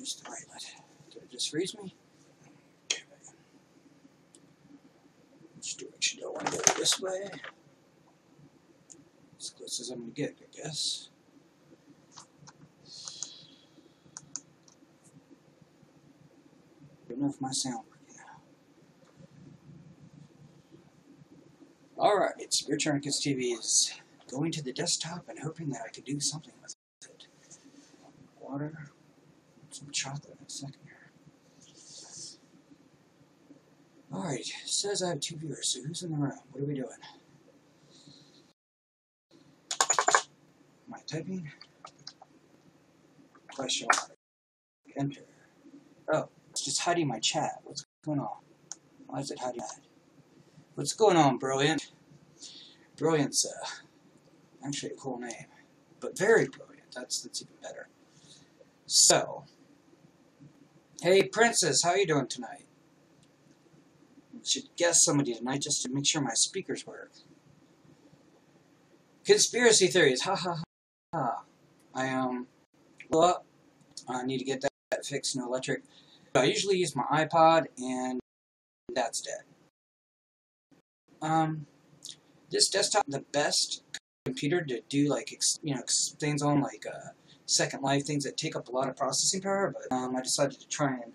Just the right lit. Did it just freeze me? Okay. Which direction do I want to go? This way? As close as I'm going to get, I guess. I don't know if my sound working now. Alright, Spirit Tourniquets TV is going to the desktop and hoping that I could do something with it. Water, some chocolate in a second here. Alright, it says I have 2 viewers, so who's in the room? What are we doing? Am I typing? Question mark. Enter. Oh, it's just hiding my chat. What's going on? Why is it hiding that? What's going on, Brilliant? Brilliant's actually a cool name, but very brilliant. That's even better. So, hey Princess, how you doing tonight? Should guess somebody tonight just to make sure my speakers work. Conspiracy theories, ha ha ha. I well, I need to get that fixed. No electric. I usually use my iPod, and that's dead. This desktop, the best computer to do like things on, like Second Life, things that take up a lot of processing power. But I decided to try and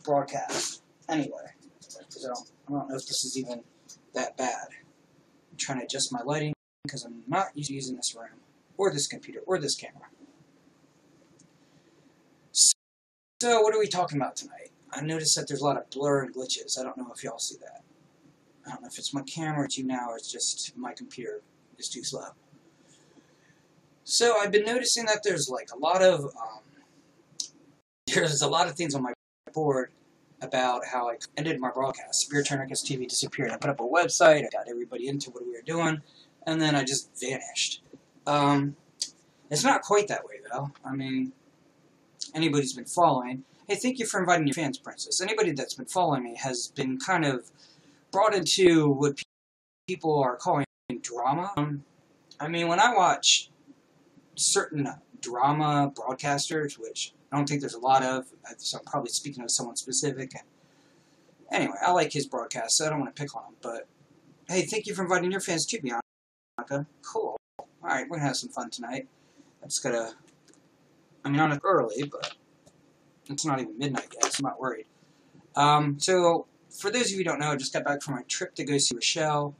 broadcast anyway. So I don't know if this is even that bad. I'm trying to adjust my lighting because I'm not used to using this room or this computer or this camera. So what are we talking about tonight? I noticed that there's a lot of blur and glitches. I don't know if y'all see that. I don't know if it's my camera, it's YouNow, or it's just my computer is too slow. So I've been noticing that there's like a lot of things on my board about how I ended my broadcast. Spirit Tourniquets TV disappeared. I put up a website, I got everybody into what we were doing, and then I just vanished. It's not quite that way though. I mean, anybody's been following. Hey, thank you for inviting your fans, Princess. Anybody that's been following me has been kind of brought into what people are calling drama. I mean, when I watch certain drama broadcasters, which I don't think there's a lot of, so I'm probably speaking of someone specific. Anyway, I like his broadcast, so I don't want to pick on him. But hey, thank you for inviting your fans too, Bianca. Cool. All right, we're gonna have some fun tonight. I just gotta. I mean, I'm early, but it's not even midnight yet, so I'm not worried. So, for those of you who don't know, I just got back from my trip to go see Rochelle.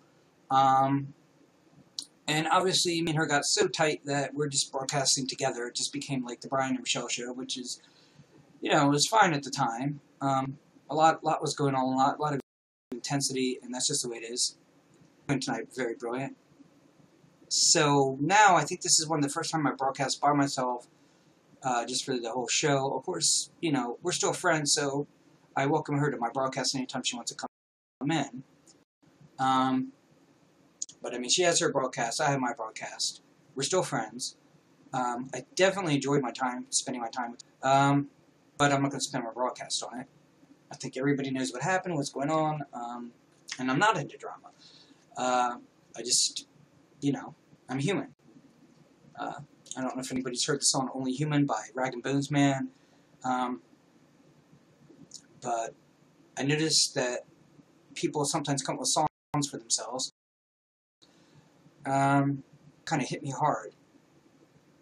And obviously, me and her got so tight that we're just broadcasting together. It just became like the Brian and Rochelle show, which is, it was fine at the time. A lot was going on, a lot of intensity, and that's just the way it is. Tonight, very brilliant. So, now, I think this is one of the first time I broadcast by myself, just for the whole show. Of course, we're still friends, so I welcome her to my broadcast anytime she wants to come in. But I mean, she has her broadcast, I have my broadcast. We're still friends. I definitely enjoyed spending my time with her. But I'm not going to spend my broadcast on it. I think everybody knows what happened, what's going on, and I'm not into drama. I just, I'm human. I don't know if anybody's heard the song Only Human by Rag and Bones Man. But I noticed that people sometimes come up with songs for themselves. Kind of hit me hard.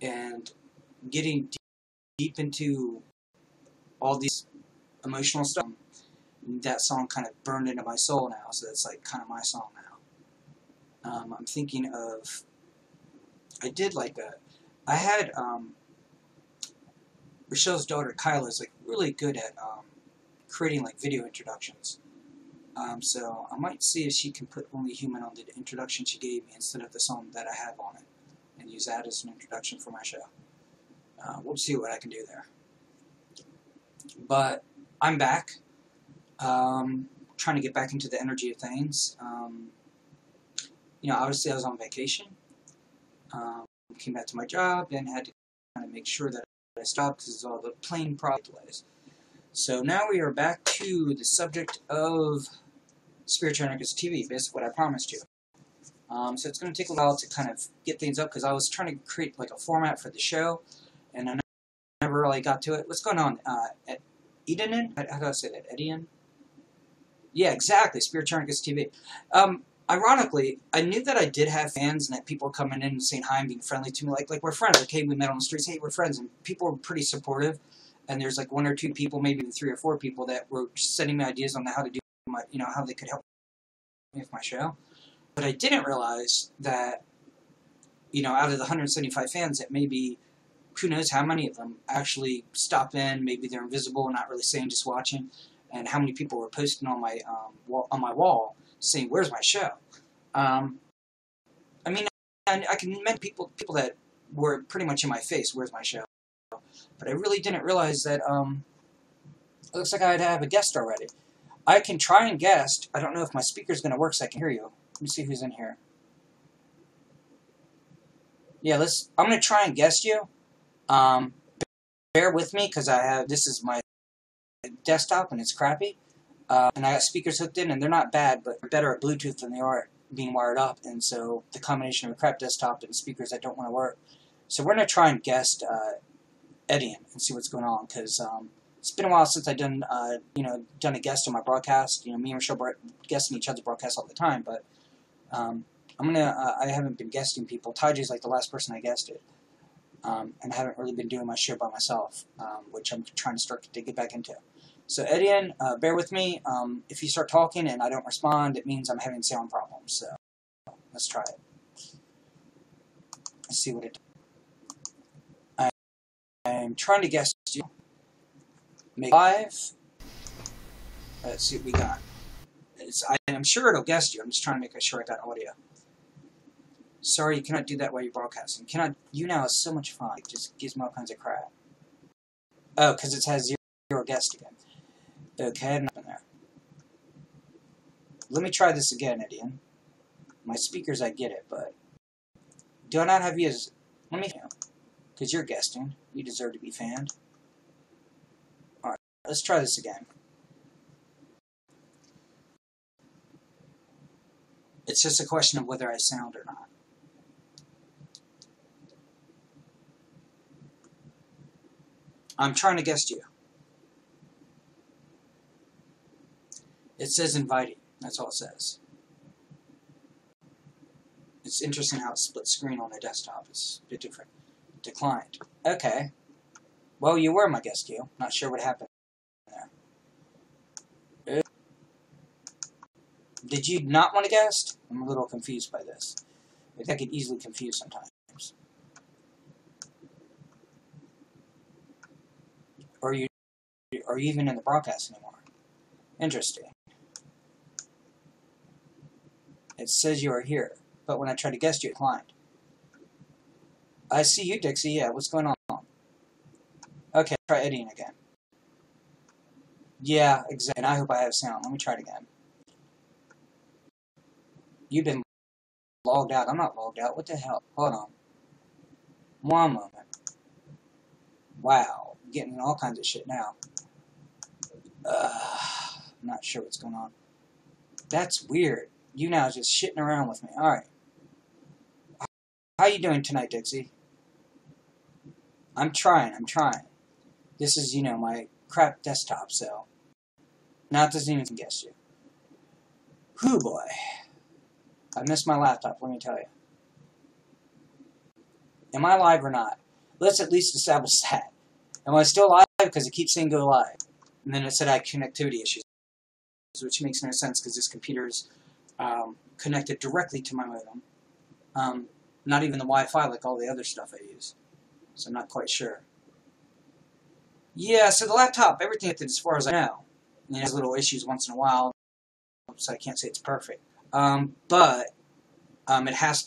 And getting deep into all these emotional stuff, that song kind of burned into my soul now, so that's like kind of my song now. I'm thinking of, I had, Rochelle's daughter, Kyla, is like really good at creating like video introductions. So I might see if she can put Only Human on the introduction she gave me instead of the song that I have on it, and use that as an introduction for my show. We'll see what I can do there. But I'm back, trying to get back into the energy of things. Obviously I was on vacation. Came back to my job and had to kind of make sure that I stopped because of all the plane problem delays. So now we are back to the subject of Spirit Tourniquets TV, basically what I promised you. So it's going to take a while to kind of get things up because I was trying to create like a format for the show, and I never never really got to it. What's going on? Eden? How do I say that? Edian? Yeah, exactly. Spirit Tourniquets TV. Ironically, I knew that I did have fans and that people were coming in and saying hi and being friendly to me. Like we're friends. Like, hey, we met on the streets. Hey, we're friends. And people were pretty supportive. And there's like 1 or 2 people, maybe even 3 or 4 people that were sending me ideas on how to do my, how they could help me with my show. But I didn't realize that, out of the 175 fans, that maybe, who knows how many of them actually stop in. Maybe they're invisible, not really saying, just watching. And how many people were posting on my wall saying, "Where's my show?" I mean, I can mention people that were pretty much in my face, "Where's my show?" But I really didn't realize that. It looks like I'd have a guest already. I can try and guest. I don't know if my speaker's going to work, so I can hear you. Let me see who's in here. Yeah, I'm going to try and guest you. Bear with me because this is my desktop and it's crappy. And I got speakers hooked in, and they're not bad, but they're better at Bluetooth than they are being wired up. And so the combination of a crap desktop and speakers that don't want to work. So we're going to try and guest Edian and see what's going on, because it's been a while since I've done done a guest on my broadcast. Me and Michelle guesting each other's broadcasts all the time, but I haven't been guesting people. Taiji's like the last person I guested. And I haven't really been doing my show by myself, which I'm trying to start to get back into. So, Edian, bear with me. If you start talking and I don't respond, it means I'm having sound problems. So, let's try it. Let's see what it does. I'm trying to guess you. Make live. Let's see what we got. I'm sure it'll guess you. I'm just trying to make sure I got audio. Sorry, you cannot do that while you're broadcasting. YouNow is so much fun. It just gives me all kinds of crap. Oh, because it has zero guest again. Okay, nothing there. Let me try this again, Edian. My speakers, I get it, but do I not have you as... Let me... Because you're guesting. You deserve to be fanned. Alright, let's try this again. It's just a question of whether I sound or not. I'm trying to guest you. It says inviting. That's all it says. It's interesting how it's split screen on the desktop. It's a bit different. Declined. Okay. Well, you were my guest, you. Not sure what happened there. Did you not want to guest? I'm a little confused by this. I get easily confused sometimes. Or are you even in the broadcast anymore? Interesting. It says you are here, but when I try to guest, you declined. I see you, Dixie. Yeah, what's going on? Okay, try Edian again. Yeah, exactly. And I hope I have sound. Let me try it again. You've been logged out. I'm not logged out. What the hell? Hold on. One moment. Wow. I'm getting all kinds of shit now. I'm not sure what's going on. That's weird. YouNow is just shitting around with me. Alright. How you doing tonight, Dixie? I'm trying. This is, my crap desktop, so... Now it doesn't even guess you. Whew, boy. I missed my laptop, let me tell you. Am I live or not? Let's at least establish that. Am I still live? Because it keeps saying go live. And then it said I had connectivity issues, which makes no sense because this computer is connected directly to my modem. Not even the Wi-Fi like all the other stuff I use. So I'm not quite sure. Yeah, so the laptop, everything as far as I know. And it has little issues once in a while, so I can't say it's perfect. But it has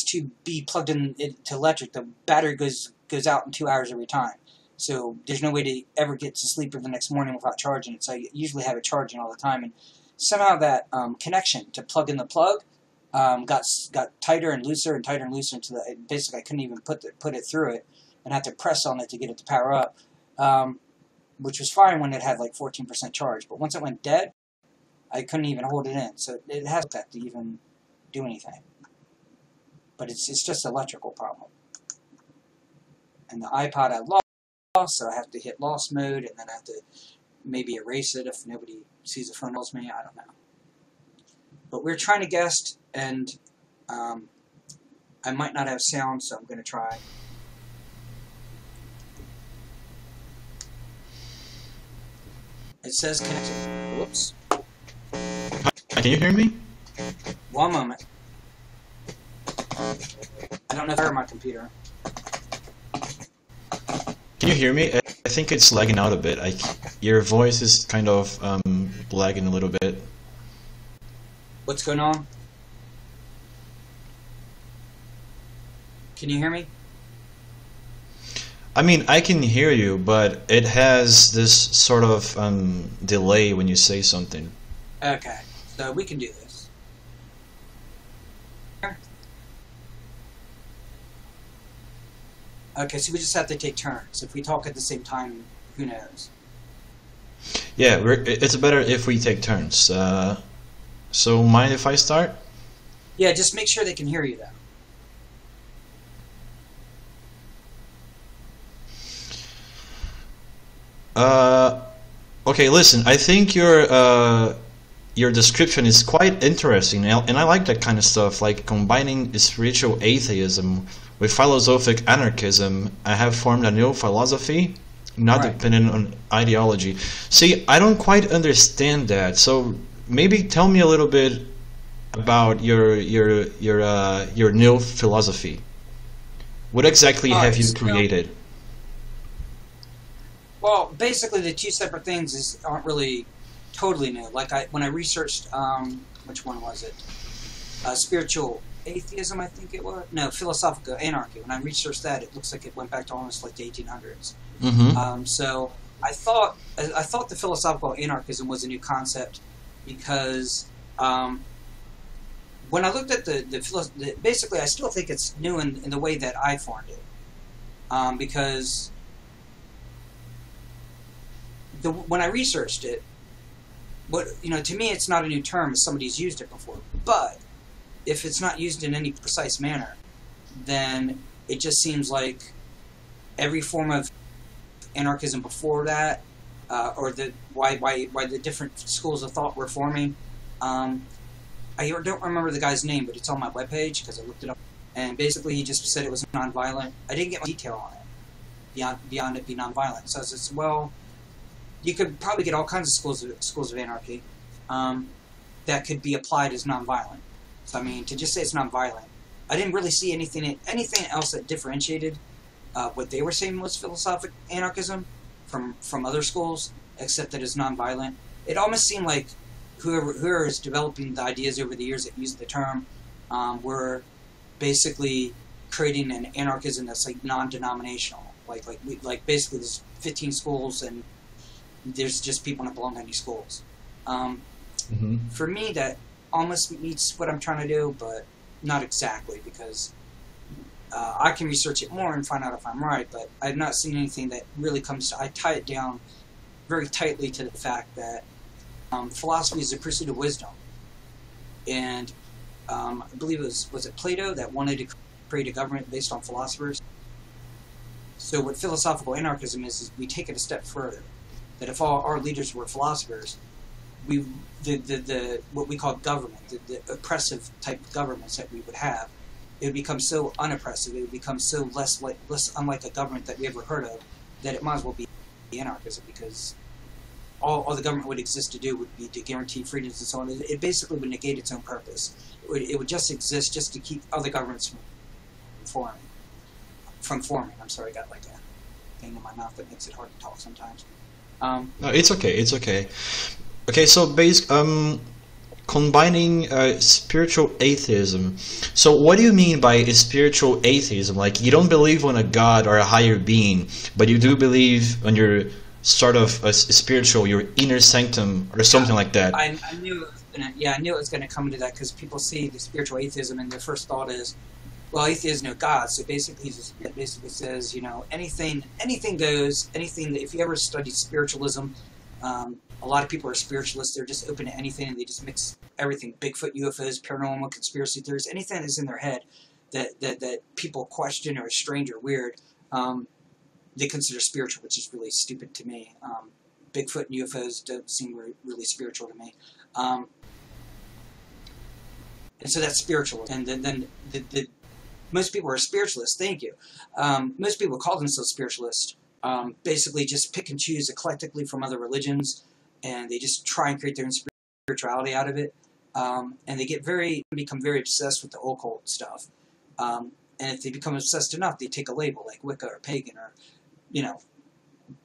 to be plugged in to electric. The battery goes out in 2 hours every time. So there's no way to ever get to sleep the next morning without charging it. So I usually have it charging all the time. And somehow that connection to plug in the plug got tighter and looser and tighter and looser until basically I couldn't even put it through it and had to press on it to get it to power up. Which was fine when it had like 14% charge. But once it went dead, I couldn't even hold it in. So it has that to even do anything. But it's just an electrical problem. and the iPod I lost, so I have to hit lost mode, and then I have to maybe erase it if nobody sees the phone calls me. I don't know. But we're trying to guess, and I might not have sound, so I'm going to try. It says connected. Whoops. Can you hear me? One moment. I don't know if I heard my computer. Can you hear me? I think it's lagging out a bit. Your voice is kind of lagging a little bit. What's going on? Can you hear me? I mean, I can hear you, but it has this sort of delay when you say something. Okay, so we can do this. Okay, so we just have to take turns. If we talk at the same time, who knows? Yeah, it's better if we take turns. So mind if I start? Yeah, just make sure they can hear you, though. Okay, listen, I think your description is quite interesting, and I like that kind of stuff, like combining spiritual atheism with philosophic anarchism. I have formed a new philosophy, not Right. dependent on ideology. See, I don't quite understand that, so maybe tell me a little bit about your new philosophy. What exactly have Alright, you so, created? well, basically the two separate things aren't really totally new. Like when I researched, which one was it? Spiritual atheism, I think it was. No, philosophical anarchy. When I researched that, it looks like it went back to almost like the 1800s. Mm-hmm. So I thought the philosophical anarchism was a new concept because when I looked at basically I still think it's new in the way that I formed it, because when I researched it, to me it's not a new term as somebody's used it before. But if it's not used in any precise manner, then it just seems like every form of anarchism before that, or why the different schools of thought were forming. I don't remember the guy's name, but it's on my webpage because I looked it up. And basically, he just said it was nonviolent. I didn't get much detail on it beyond it being nonviolent. So I said, well, you could probably get all kinds of schools of anarchy that could be applied as nonviolent. So I mean, to just say it's nonviolent, I didn't really see anything else that differentiated what they were saying was philosophic anarchism from other schools, except that it's nonviolent. It almost seemed like whoever is developing the ideas over the years that used the term were basically creating an anarchism that's like non-denominational. Like basically there's 15 schools and there's just people that belong to any schools. For me, that almost meets what I'm trying to do, but not exactly, because I can research it more and find out if I'm right, but I've not seen anything that really comes to... I tie it down very tightly to the fact that philosophy is the pursuit of wisdom. And I believe was it Plato that wanted to create a government based on philosophers? So what philosophical anarchism is we take it a step further. That if all our leaders were philosophers, what we call government, the oppressive type of governments that we would have, it would become so unoppressive, it would become so less unlike a government that we ever heard of, that it might as well be anarchism, because all the government would exist to do would be to guarantee freedoms and so on. It basically would negate its own purpose. It would just exist just to keep other governments from forming. I'm sorry, I got like a thing in my mouth that makes it hard to talk sometimes. No, it's okay. It's okay. Okay, so combining spiritual atheism. So what do you mean by spiritual atheism? Like, you don't believe on a god or a higher being, but you do believe on your sort of spiritual, your inner sanctum or something like that. I knew it was gonna come to that, because people see the spiritual atheism and their first thought is, well, atheism is no God. So basically, it basically says, anything goes. Anything that, if you ever studied spiritualism, a lot of people are spiritualists. They're just open to anything, and they just mix everything: Bigfoot, UFOs, paranormal, conspiracy theories, anything that's in their head that people question or is strange or weird. they consider spiritual, which is really stupid to me. Bigfoot and UFOs don't seem really spiritual to me. And so that's spiritual. And then the most people are spiritualists. Thank you. Most people call themselves spiritualists. Basically just pick and choose eclectically from other religions, and they just try and create their own spirituality out of it. And they become very obsessed with the occult stuff. And if they become obsessed enough, they take a label like Wicca or pagan or,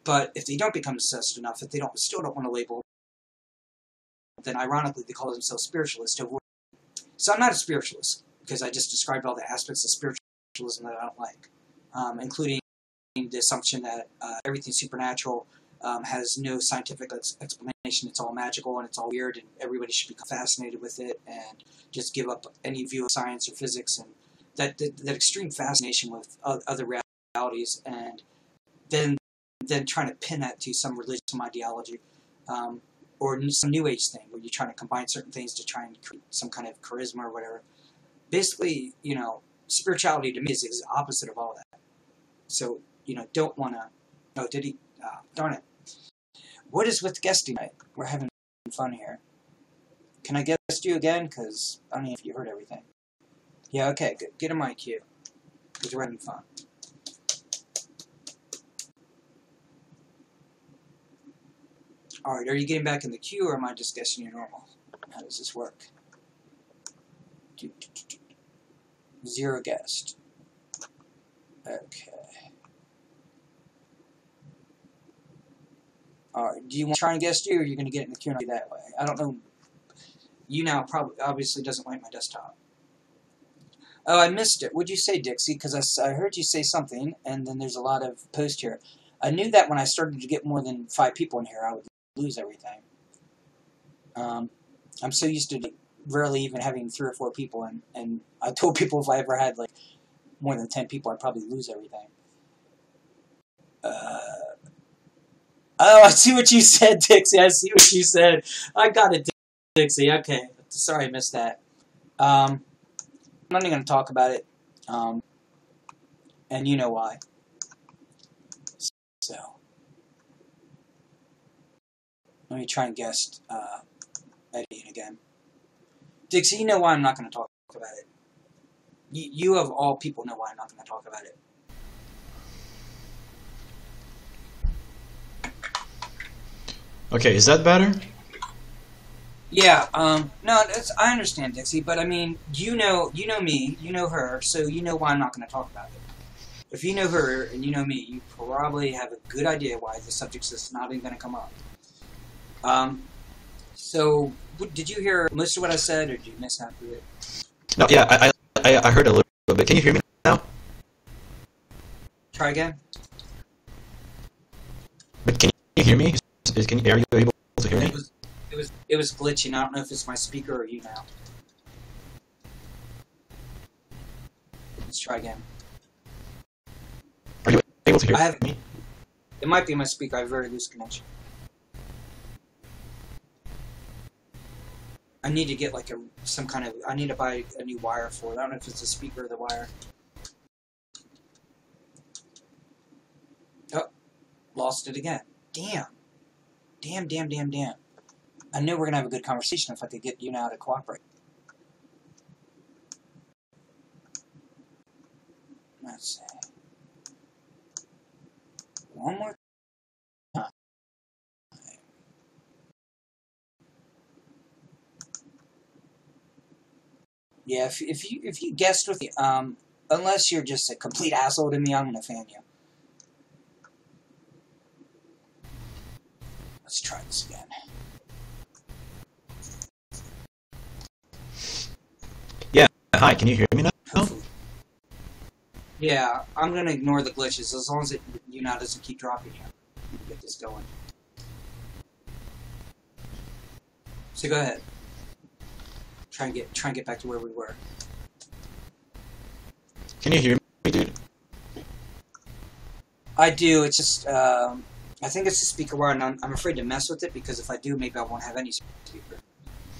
But if they don't become obsessed enough, if they still don't want to label, then ironically they call themselves spiritualists. So I'm not a spiritualist, because I just described all the aspects of spiritualism that I don't like, including the assumption that everything supernatural has no scientific explanation. It's all magical and it's all weird, and everybody should become fascinated with it and just give up any view of science or physics, and that extreme fascination with other realities, and then trying to pin that to some religion, some ideology, or some New Age thing where you're trying to combine certain things to try and create some kind of charisma or whatever. Basically, spirituality to me is the opposite of all that. So, don't want to... Oh, did he? Darn it. What is with guesting night? We're having fun here. Can I guest you again? Because I don't know if you heard everything. Yeah, okay, good. Get in my queue. Because we're having fun. Alright, are you getting back in the queue, or am I just guessing you normal? How does this work? 0 guest. Okay. Alright, do you want to try and guest you, or are you going to get in the queue that way? I don't know. YouNow obviously doesn't like my desktop. Oh, I missed it. What'd you say, Dixie? Because I heard you say something, and then there's a lot of post here. I knew that when I started to get more than 5 people in here, I would lose everything. I'm so used to rarely even having 3 or 4 people, and I told people if I ever had like more than 10 people, I'd probably lose everything. Oh, I see what you said, Dixie. I see what you said. I got it, Dixie. Okay. Sorry I missed that. I'm not even going to talk about it. And you know why. So, let me try and guess Eddie again. Dixie, you know why I'm not going to talk about it. You of all people know why I'm not going to talk about it. Okay, is that better? Yeah, no, I understand, Dixie, but I mean, you know me, you know her, so you know why I'm not going to talk about it. If you know her and you know me, you probably have a good idea why the subject's just not even going to come up. So, did you hear most of what I said, or did you miss half of it? No, yeah, I heard a little bit. Can you hear me now? Try again? But can you hear me? Are you able to hear me? It was glitching. I don't know if it's my speaker or you now. Let's try again. Are you able to hear me? It might be my speaker. I have very loose connection. I need to get like I need to buy a new wire for it. I don't know if it's the speaker or the wire. Oh, lost it again. Damn. Damn. I know we're going to have a good conversation if I could get YouNow to cooperate. Let's see. One more time. Yeah, if you guessed with me, unless you're just a complete asshole to me, I'm going to fan you. Let's try this again. Yeah, hi, can you hear me now? Hopefully. Yeah, I'm going to ignore the glitches as long as YouNow doesn't keep dropping you. Get this going. So go ahead. Try and get back to where we were. Can you hear me, dude? I do. It's just I think it's the speaker wire, and I'm afraid to mess with it because if I do, maybe I won't have any speaker.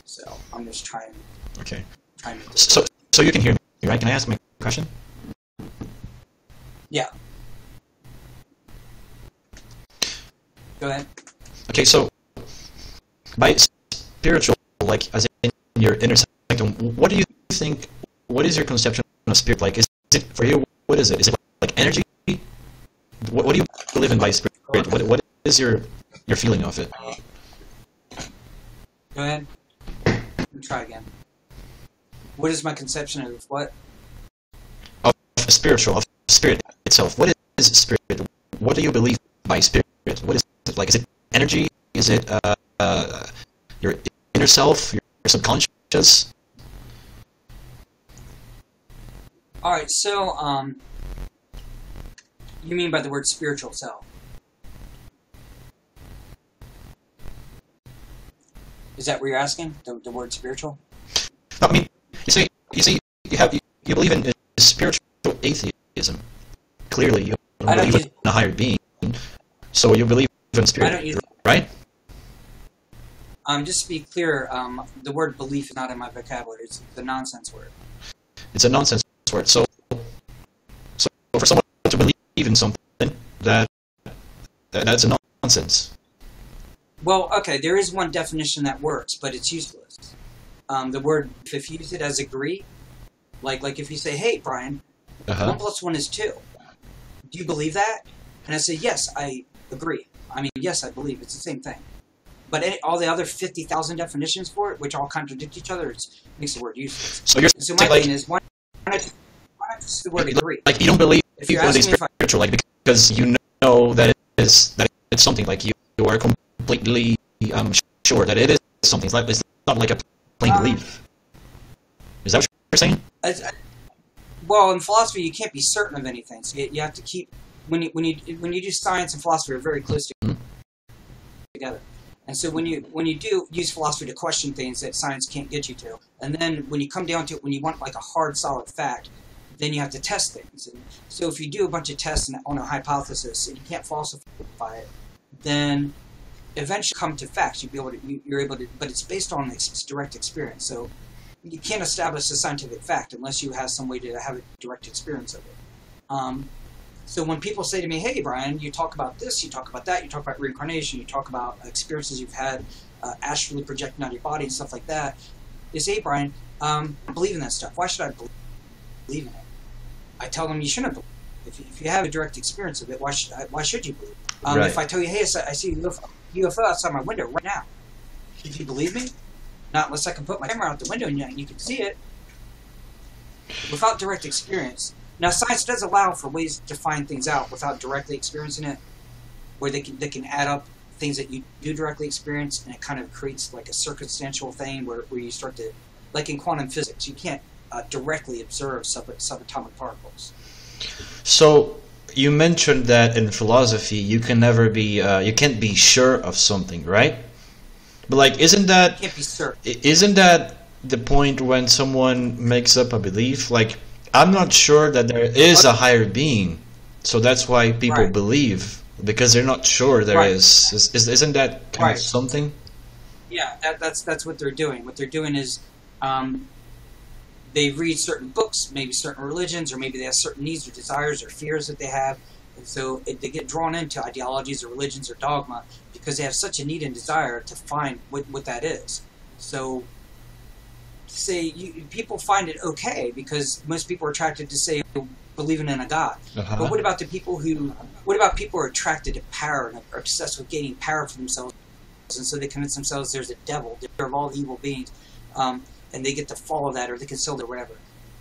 So I'm just trying. Okay. Trying to so you can hear me, right? Can I ask my question? Yeah. Go ahead. Okay, so by spiritual, like as in your inner sanctum, what do you think? What is your conception of spirit? Like, is it for you? What is it? Is it like energy? What do you believe in by spirit? What is your feeling of it? Go ahead. Let me try again. What is my conception of what? Of spiritual, of spirit itself. What is spirit? What do you believe by spirit? What is it like? Is it energy? Is it your inner self? Your subconscious? All right. So, you mean by the word spiritual self? Is that what you're asking? The word spiritual? I mean, you say you believe in spiritual atheism. Clearly, you don't believe in a higher being, so you believe in spirit, right? Just to be clear, the word belief is not in my vocabulary. It's a nonsense word. It's a nonsense word. So for someone to believe in something, that's a nonsense. Well, okay, there is one definition that works, but it's useless. The word, if you use it as agree, like if you say, hey, Brian, 1 + 1 is 2. Do you believe that? And I say, yes, I agree. I mean, yes, I believe. It's the same thing. But all the other 50,000 definitions for it, which all contradict each other, it makes the word useless. So my thing is, why not just the word agree? Like, you don't believe if you're asking spiritual, like, because you know that it's something, like you are completely sure that it is something. It's not like a plain belief. Is that what you're saying? Well, in philosophy, you can't be certain of anything. So you have to keep when you do science and philosophy are very close together. And so when you do use philosophy to question things that science can't get you to, and then when you come down to it, when you want like a hard, solid fact, then you have to test things. And so if you do a bunch of tests on a hypothesis and you can't falsify it, then eventually come to facts. You're able to, but it's based on direct experience. So you can't establish a scientific fact unless you have some way to have a direct experience of it. So when people say to me, hey, Brian, you talk about this, you talk about that, you talk about reincarnation, you talk about experiences you've had astrally projecting out of your body and stuff like that, they say, hey, Brian, I believe in that stuff. Why should I believe in it? I tell them you shouldn't believe. If you have a direct experience of it, why should you believe? Right. If I tell you, hey, I see a UFO outside my window right now, should you believe me? Not unless I can put my camera out the window and you can see it. Without direct experience. Now, science does allow for ways to find things out without directly experiencing it, where they can add up things that you do directly experience, and it kind of creates like a circumstantial thing where you start to, like in quantum physics, you can't directly observe subatomic particles. So you mentioned that in philosophy you can never be you can't be sure of something, right? But like, isn't that the point when someone makes up a belief? Like, I'm not sure that there is a higher being, so that's why people believe, because they're not sure there is. Isn't that kind of something? Yeah, that's what they're doing. What they're doing is they read certain books, maybe certain religions, or maybe they have certain needs or desires or fears that they have, and so they get drawn into ideologies or religions or dogma because they have such a need and desire to find what that is. So people find it okay because most people are attracted to say believing in a God. But what about people who are attracted to power and are obsessed with gaining power for themselves, and so they convince themselves there's a devil, they're of all evil beings, and they get to follow that, or they can sell it, whatever.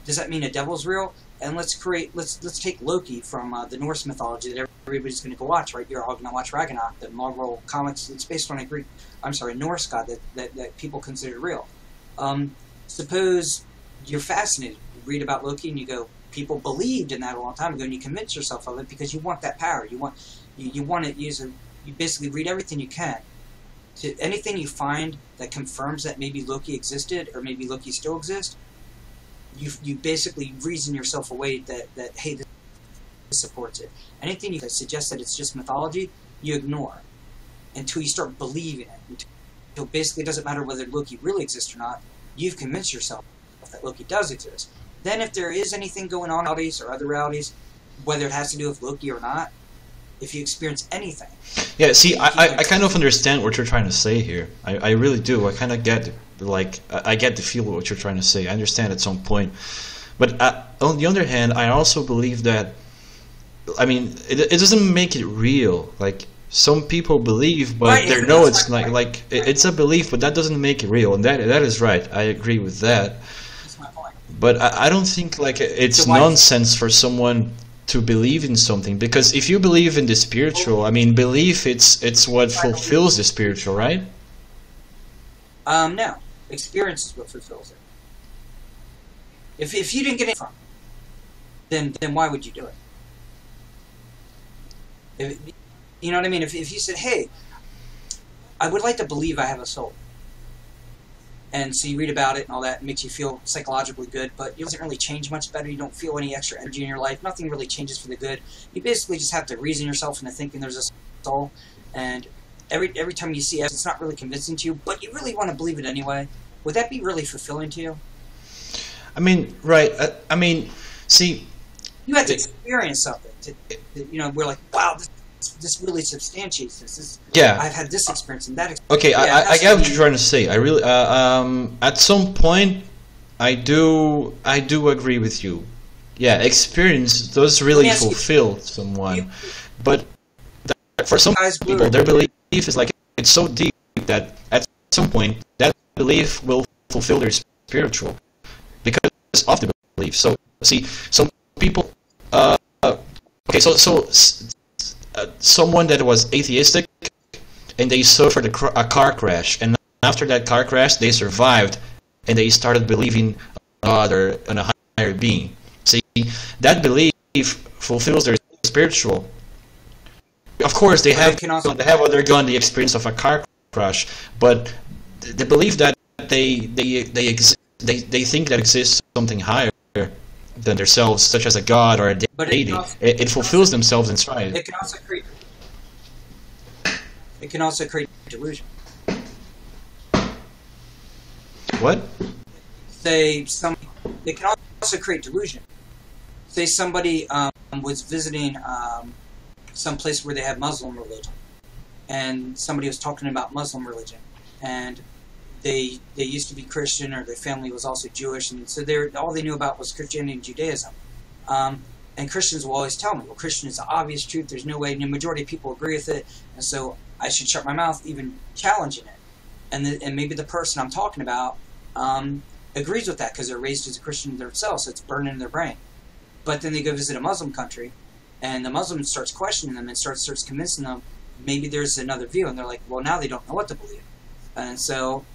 Does that mean a devil's real? And let's take Loki from the Norse mythology that everybody's going to go watch, right? You're all going to watch Ragnarok, the Marvel comics. It's based on a Norse god that people consider real. Suppose you're fascinated, you read about Loki, and you go, people believed in that a long time ago, and you convince yourself of it because you want that power. You want it. You basically read everything you can. To anything you find that confirms that maybe Loki existed or maybe Loki still exists, you basically reason yourself away that hey, this supports it. Anything that suggests that it's just mythology, you ignore until you start believing it. Until basically it doesn't matter whether Loki really exists or not. You've convinced yourself that Loki does exist. Then if there is anything going on in realities or other realities, whether it has to do with Loki or not, if you experience anything, Yeah, see, You can't I kind of understand what you're trying to say here. I really do. I kind of get, like, I get the feel of what you're trying to say. I understand at some point. But on the other hand, I also believe that, I mean, it doesn't make it real. Like, some people believe, but right. they know That's it's my not, point. like, Right. it's a belief, but that doesn't make it real. And that is right. I agree with that. That's my point. But I don't think, like, So it's why is it? nonsense for someone to believe in something, because if you believe in the spiritual, I mean, belief, it's what I believe. fulfills the spiritual, right? No. Experience is what fulfills it. If you didn't get it from it, then why would you do it? If, you know what I mean? If you said, hey, I would like to believe I have a soul. And so you read about it and all that, it makes you feel psychologically good, but it doesn't really change much better. You don't feel any extra energy in your life. Nothing really changes for the good. You basically just have to reason yourself into thinking there's a soul. And every time you see it, it's not really convincing to you, but you really want to believe it anyway. Would that be really fulfilling to you? I mean, right. I mean, see, You have to it, experience something. We're like, wow, this really substantiates this. yeah. I've had this experience and that experience. Okay, Yeah, it I has to get what you're be. trying to say. I really, at some point, I do agree with you. Yeah, experience does Let me really ask you, fulfill you someone, but for some guys people, blue. their belief is like, it's so deep that at some point that belief will fulfill their spiritual because of the belief. So see, some people, okay, someone that was atheistic and they suffered a car crash, and after that car crash, they survived and they started believing God or in a higher being. See, that belief fulfills their spiritual. Of course, But it can also, they have undergone the experience of a car crash, but the belief that they think that exists something higher than themselves, such as a god or a but deity, it fulfills themselves inside. it can also create delusion. What? Say some, it can also create delusion. Say somebody was visiting some place where they have Muslim religion, and somebody was talking about Muslim religion, and they used to be Christian, or their family was also Jewish, and so all they knew about was Christianity and Judaism. And Christians will always tell me, well, Christian is the obvious truth. There's no way. And the majority of people agree with it, and so I should shut my mouth, even challenging it. And maybe the person I'm talking about agrees with that because they're raised as a Christian themselves, so it's burned in their brain. But then they go visit a Muslim country, and the Muslim starts questioning them and starts convincing them maybe there's another view, and they're like, well, now they don't know what to believe. And so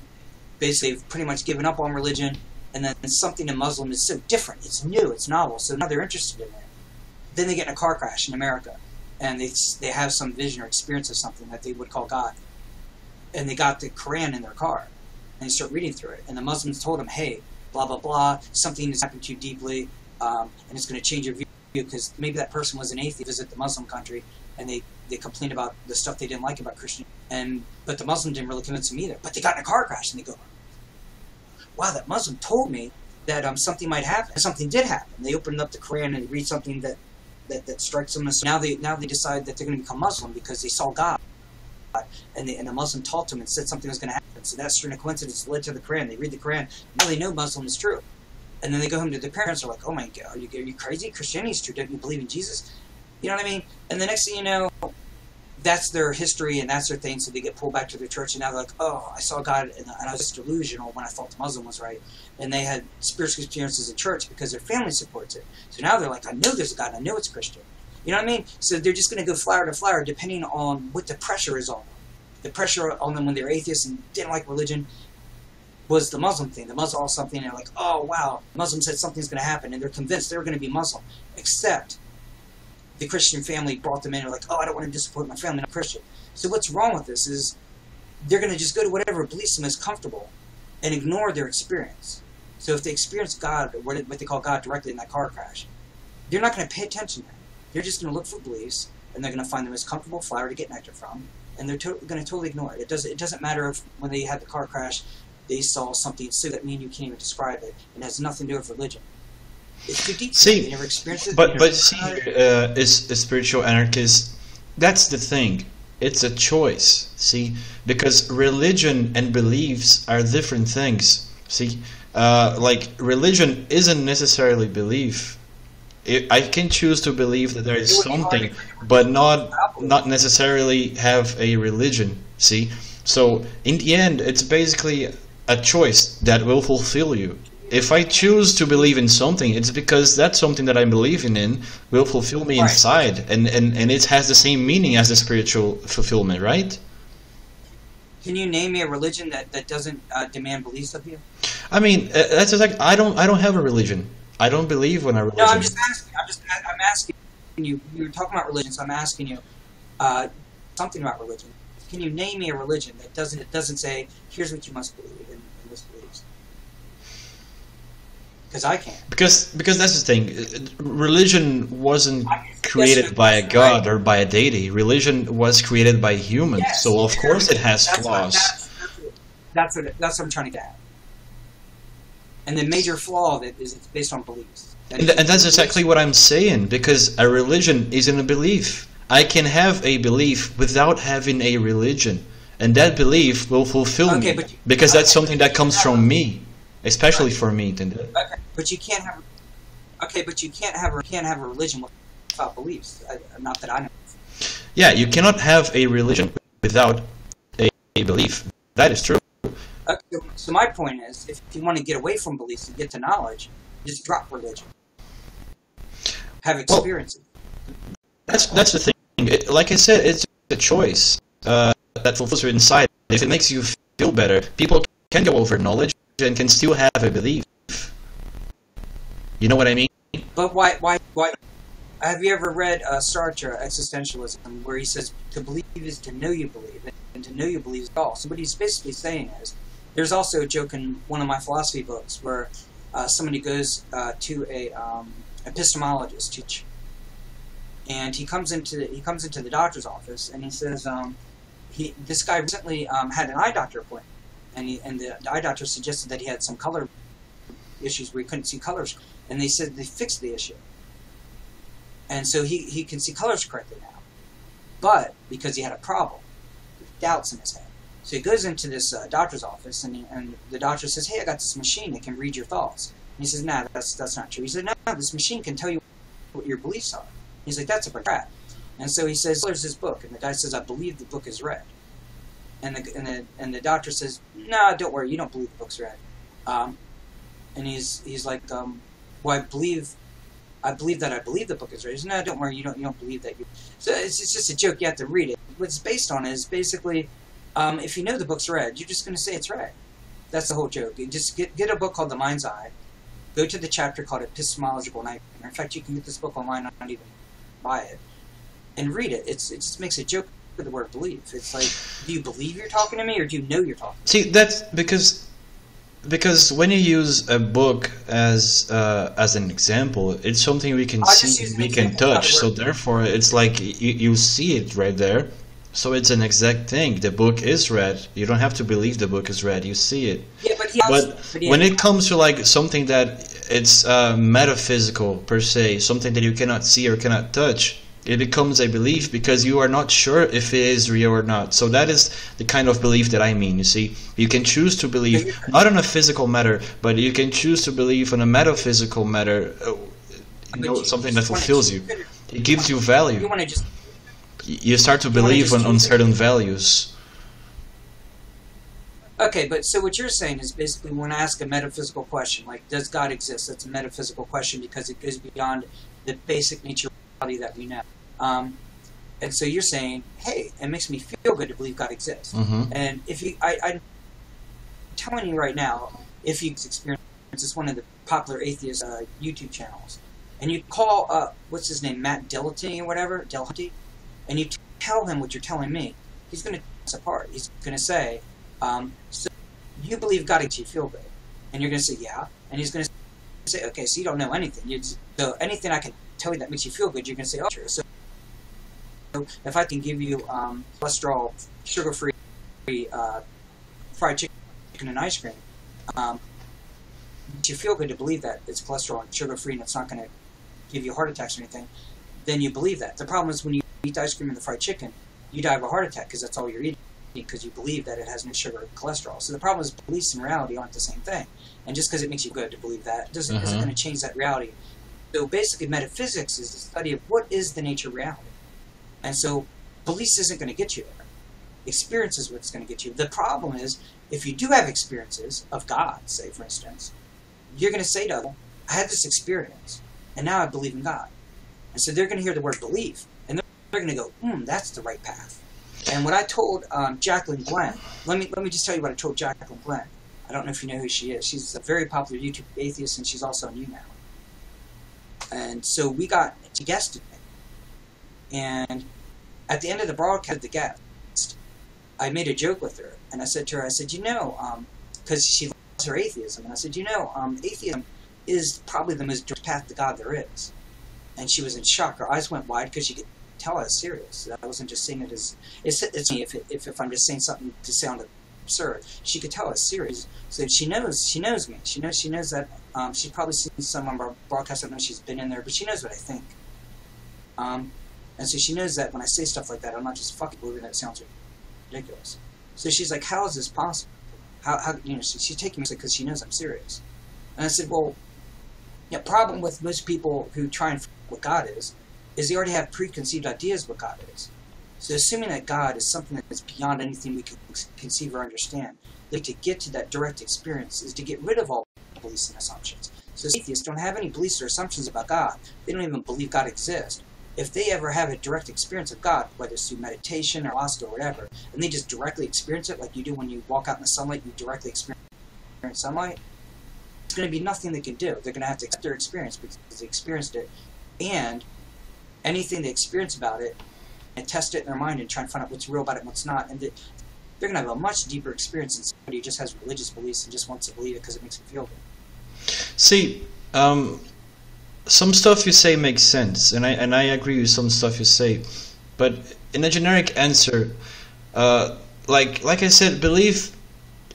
basically they've pretty much given up on religion, and then something in Muslim is so different, it's new, it's novel, so now they're interested in it. Then they get in a car crash in America, and they have some vision or experience of something that they would call God. And they got the Quran in their car, and they start reading through it. And the Muslims told them, hey, blah, blah, blah, something has happened to you deeply, and it's going to change your view, because maybe that person was an atheist, visit the Muslim country, and they complained about the stuff they didn't like about Christianity. But the Muslim didn't really convince them either. But they got in a car crash, and they go, wow, that Muslim told me that something might happen. Something did happen. They opened up the Quran and read something that strikes them. So now they decide that they're going to become Muslim because they saw God, and the Muslim taught them and said something was going to happen. So that string of coincidence led to the Quran. They read the Quran. Now they know Muslim is true. And then they go home to their parents. They're like, oh my God, are you crazy? Christianity is true. Don't you believe in Jesus? You know what I mean? And the next thing you know, that's their history and that's their thing. So they get pulled back to their church, and now they're like, oh, I saw God, and I was just delusional when I thought the Muslim was right. And they had spiritual experiences in church because their family supports it. So now they're like, I know there's a God, I know it's Christian. You know what I mean? So they're just going to go flower to flower depending on what the pressure is on them. The pressure on them when they're atheists and didn't like religion was the Muslim thing. The Muslim saw something, and they're like, oh, wow, Muslim said something's going to happen, and they're convinced they're going to be Muslim. Except the Christian family brought them in and were like, oh, I don't want to disappoint my family, I'm Christian. So what's wrong with this is they're going to just go to whatever beliefs them is comfortable and ignore their experience. So if they experience God, or what they call God directly in that car crash, they're not going to pay attention to that. They're just going to look for beliefs, and they're going to find the most comfortable flower to get nectar from, and they're going to totally ignore it. It doesn't matter if when they had the car crash, they saw something so that me and you can't even describe it, and it has nothing to do with religion. It's too deep. See, they never experienced it. but see, is spiritual anarchist. That's the thing. It's a choice, see? Because religion and beliefs are different things, see? Like, religion isn't necessarily belief. I can choose to believe that there is It would be hard something, to but without belief. not necessarily have a religion, see? So, in the end, it's basically a choice that will fulfill you. If I choose to believe in something, it's because that something that I'm believing in will fulfill me Right. inside, and it has the same meaning as the spiritual fulfillment, right? Can you name me a religion that doesn't demand beliefs of you? I mean, that's just like I don't have a religion. I don't believe in a No, I'm religion. just asking. I'm asking you. You were talking about religion, so I'm asking you something about religion. Can you name me a religion that doesn't say here's what you must believe in this beliefs? Because I can't. Because that's the thing. Religion wasn't I can suggest created you by a a right. god or by a deity. Religion was created by humans. Yes, So of course it has that's what flaws. that's what I'm trying to get at. And the major flaw of it is it's based on beliefs. And that's exactly what I'm saying, because a religion isn't a belief. I can have a belief without having a religion, and that belief will fulfill Okay, me, but because that's something that but you comes have from me, especially right. for me. Entendeu? Okay, but you can't have. Okay, but you can't have a religion without beliefs. Not that I know. Yeah, you cannot have a religion without a belief. That is true. Okay, so my point is, if you want to get away from beliefs and get to knowledge, just drop religion. Have Well, experiences. that's the thing. Like I said, it's a choice that fulfills you inside. If it makes you feel better, people can go over knowledge and can still have a belief. You know what I mean? But why? Have you ever read Sartre, Existentialism, where he says to believe is to know you believe, and to know you believe is all. So what he's basically saying is, there's also a joke in one of my philosophy books where somebody goes to a epistemologist, and he comes into the doctor's office, and he says this guy recently had an eye doctor appointment, and the eye doctor suggested that he had some color issues where he couldn't see colors, and they said they fixed the issue. And so he can see colors correctly now. But because he had a problem, doubts in his head. So he goes into this doctor's office, and the doctor says, "Hey, I got this machine that can read your thoughts." And he says, "Nah, that's not true." He said, "No, this machine can tell you what your beliefs are." He's like, "That's a bunch of crap." And so he says, "There's this book." And the guy says, "I believe the book is read." And the doctor says, "No, don't worry, you don't believe the book's read." And he's like, "Well, I believe that I believe the book is read." He says, "No, don't worry, you don't believe that." So it's just a joke. You have to read it. What it's based on is basically, if you know the book's read, you're just going to say it's read. That's the whole joke. You just get a book called The Mind's Eye. Go to the chapter called Epistemological Nightmare. In fact, you can get this book online, not even buy it, and read it. It just makes a joke with the word believe. It's like, do you believe you're talking to me, or do you know you're talking to me? See, that's because when you use a book as an example, it's something we can I just see, use an we can example of how touch. the So word. therefore, it's like you see it right there. So it's an exact thing. The book is read. You don't have to believe the book is read. You see it. Yeah, But but yeah, when it comes to like something that it's metaphysical per se, something that you cannot see or cannot touch, it becomes a belief because you are not sure if it is real or not. So that is the kind of belief that I mean. You see, you can choose to believe not on a physical matter, but you can choose to believe on a metaphysical matter. but you Something that just want to fulfills keep you. it. It gives you You value. want to just You start to you want to believe just on keep it. certain values. Okay, but so what you're saying is basically when I ask a metaphysical question, like does God exist? That's a metaphysical question because it goes beyond the basic nature of reality that we know. And so you're saying, hey, it makes me feel good to believe God exists. Hmm. And if I'm telling you right now, if you experience, it's one of the popular atheist YouTube channels, and you call up, what's his name, Matt Dillahunty or whatever, Dillahunty, and you tell him what you're telling me, he's going to tear us apart. He's going to say, so you believe God makes you feel good. And you're going to say, yeah. And he's going to say, okay, so you don't know anything. So anything I can tell you that makes you feel good, you're going to say, oh, sure. So if I can give you cholesterol, sugar-free fried chicken and ice cream, makes you feel good to believe that it's cholesterol and sugar-free and it's not going to give you heart attacks or anything, then you believe that. The problem is when you eat the ice cream and the fried chicken, you die of a heart attack because that's all you're eating, because you believe that it has no sugar or cholesterol. So the problem is beliefs and reality aren't the same thing. And just because it makes you good to believe that isn't going to change that reality. So basically metaphysics is the study of what is the nature of reality. And so beliefs isn't going to get you there. Experience is what's going to get you. The problem is, if you do have experiences of God, say for instance, you're going to say to them, I had this experience, and now I believe in God. And so they're going to hear the word belief, and they're going to go, that's the right path. And what I told Jacqueline Glenn, let me just tell you what I told Jacqueline Glenn. I don't know if you know who she is. She's a very popular YouTube atheist, and she's also on YouNow. And so we got to guest today. And at the end of the broadcast, the guest, I made a joke with her, and I said to her, because she loves her atheism, and I said, atheism is probably the most direct path to God there is. And she was in shock. Her eyes went wide because she could tell I was serious. I wasn't just saying it as it's me if I'm just saying something to sound absurd. She could tell I was serious. So she knows me. She knows that she's probably seen some of our broadcasts. I don't know if she's been in there, but she knows what I think. And so she knows that when I say stuff like that, I'm not just fucking believing that it sounds ridiculous. So she's like, how is this possible? How she's taking me because she knows I'm serious. And I said, well, the problem with most people who try and figure out what God is they already have preconceived ideas of what God is. So assuming that God is something that is beyond anything we can conceive or understand, like to get to that direct experience is to get rid of all beliefs and assumptions. So atheists don't have any beliefs or assumptions about God. They don't even believe God exists. If they ever have a direct experience of God, whether it's through meditation or ayahuasca or whatever, and they just directly experience it like you do when you walk out in the sunlight, you directly experience sunlight, there's going to be nothing they can do. They're going to have to accept their experience because they experienced it, and anything they experience about it, and test it in their mind and try and find out what's real about it and what's not. And they're going to have a much deeper experience than somebody who just has religious beliefs and just wants to believe it because it makes them feel good. See, some stuff you say makes sense, and I agree with some stuff you say, but in a generic answer, like I said, belief,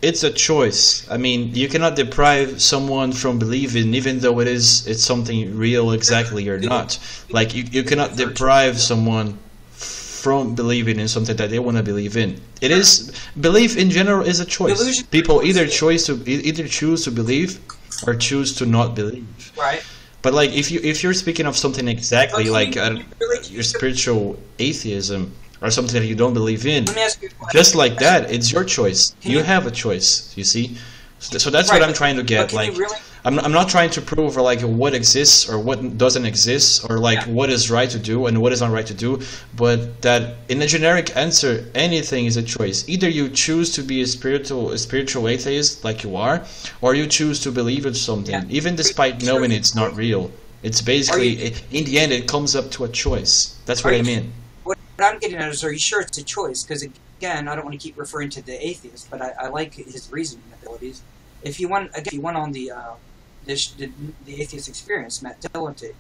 it's a choice. I mean, you cannot deprive someone from believing, even though it's something real exactly or not. Like you cannot deprive someone from believing in something that they want to believe in. It is belief in general is a choice. People either choose to believe or choose to not believe. Right. But like if you're speaking of something exactly like your spiritual atheism or something that you don't believe in, let me ask you just like that, it's your choice. You have a choice. You see, so that's what I'm trying to get. Like, I'm not trying to prove or like what exists or what doesn't exist or like what is right to do and what is not right to do, but that in a generic answer, anything is a choice. Either you choose to be a spiritual atheist like you are, or you choose to believe in something, even despite knowing it's not real. It's basically, in the end, it comes up to a choice. That's what I mean. What I'm getting at is, are you sure it's a choice? Because again, I don't want to keep referring to the atheist, but I like his reasoning abilities. If you went on the atheist experience, Matt Dillon did,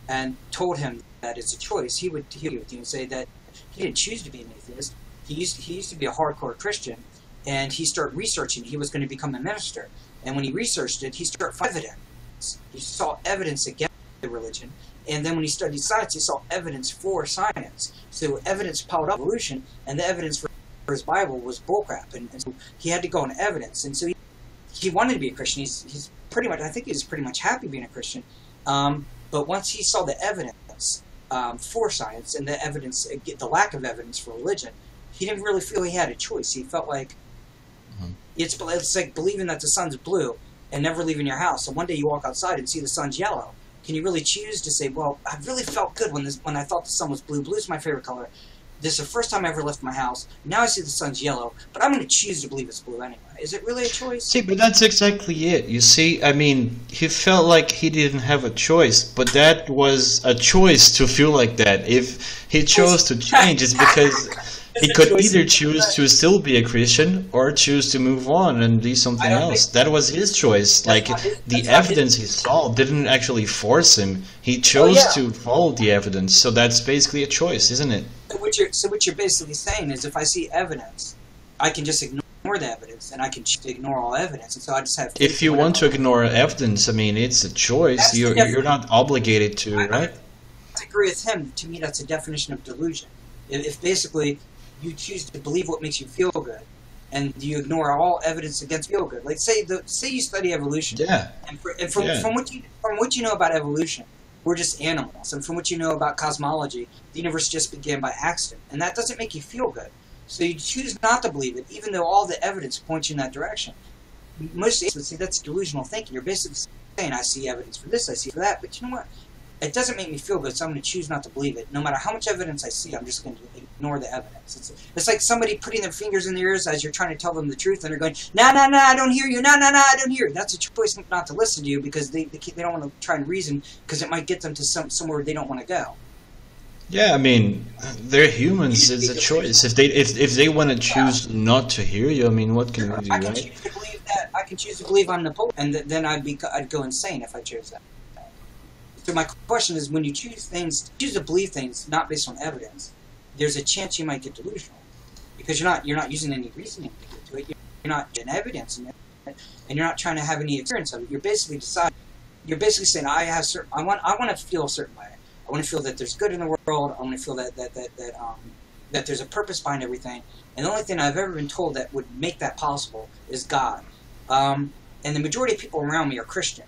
and told him that it's a choice, he would agree with you and say that he didn't choose to be an atheist. He used to be a hardcore Christian, and he started researching. He was going to become a minister, and when he researched it, he started finding evidence. He saw evidence against the religion, and then when he studied science, he saw evidence for science. So evidence piled up evolution, and the evidence for his Bible was bullcrap, and so he had to go on evidence, and so he wanted to be a Christian. He's pretty much, I think he was pretty much happy being a Christian. But once he saw the evidence for science and the evidence, the lack of evidence for religion, he didn't really feel he had a choice. He felt like it's like believing that the sun's blue and never leaving your house. So one day you walk outside and see the sun's yellow. Can you really choose to say, well, I really felt good when I thought the sun was blue. Blue's my favorite color. This is the first time I ever left my house. Now I see the sun's yellow, but I'm going to choose to believe it's blue anyway. Is it really a choice? See, but that's exactly it. You see, I mean, he felt like he didn't have a choice, but that was a choice to feel like that. If he chose to change, it's because he could either choose to still be a Christian or choose to move on and be something else. That was his choice. Like, the evidence he saw didn't actually force him. He chose to follow the evidence. So that's basically a choice, isn't it? So what you're basically saying is, if I see evidence, I can just ignore the evidence, and I can ignore all evidence, and so I just have. If you want to ignore evidence, I mean, it's a choice. You're not obligated to, right? I agree with him. To me, that's a definition of delusion. If basically, you choose to believe what makes you feel good, and you ignore all evidence against feel good. Like say you study evolution, Yeah. and Yeah. from what you know about evolution, we're just animals, and from what you know about cosmology, the universe just began by accident, and that doesn't make you feel good. So you choose not to believe it, even though all the evidence points you in that direction. Most atheists would say that's delusional thinking. You're basically saying, I see evidence for this, I see for that, but you know what? It doesn't make me feel good, so I'm going to choose not to believe it. No matter how much evidence I see, I'm just going to ignore the evidence. It's like somebody putting their fingers in their ears as you're trying to tell them the truth, and they're going, no, no, no, I don't hear you, no, no, no, I don't hear you. That's a choice not to listen to you because they don't want to try and reason because it might get them to somewhere they don't want to go. Yeah, I mean, they're humans. It's a choice. If they want to choose not to hear you, I mean, what can we do, I can right? choose to believe that. I can choose to believe I'm Napoleon, and then I'd go insane if I chose that. So my question is, when you choose to believe things not based on evidence, there's a chance you might get delusional because you're not using any reasoning to get to it. You're not getting evidence in it, and you're not trying to have any experience of it. You're basically deciding. You're basically saying, I want to feel a certain way. I want to feel that there's good in the world. I want to feel that there's a purpose behind everything. And the only thing I've ever been told that would make that possible is God. And the majority of people around me are Christian.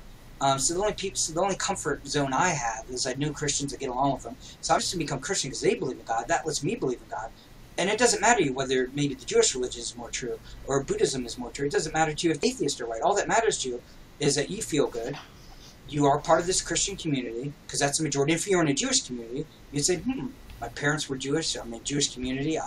So the only comfort zone I have is I knew Christians that get along with them. So I'm just going to become Christian because they believe in God. That lets me believe in God. And it doesn't matter to you whether maybe the Jewish religion is more true or Buddhism is more true. It doesn't matter to you if atheists are right. All that matters to you is that you feel good. You are part of this Christian community, because that's the majority. If you're in a Jewish community, you'd say, my parents were Jewish, I'm in a Jewish community.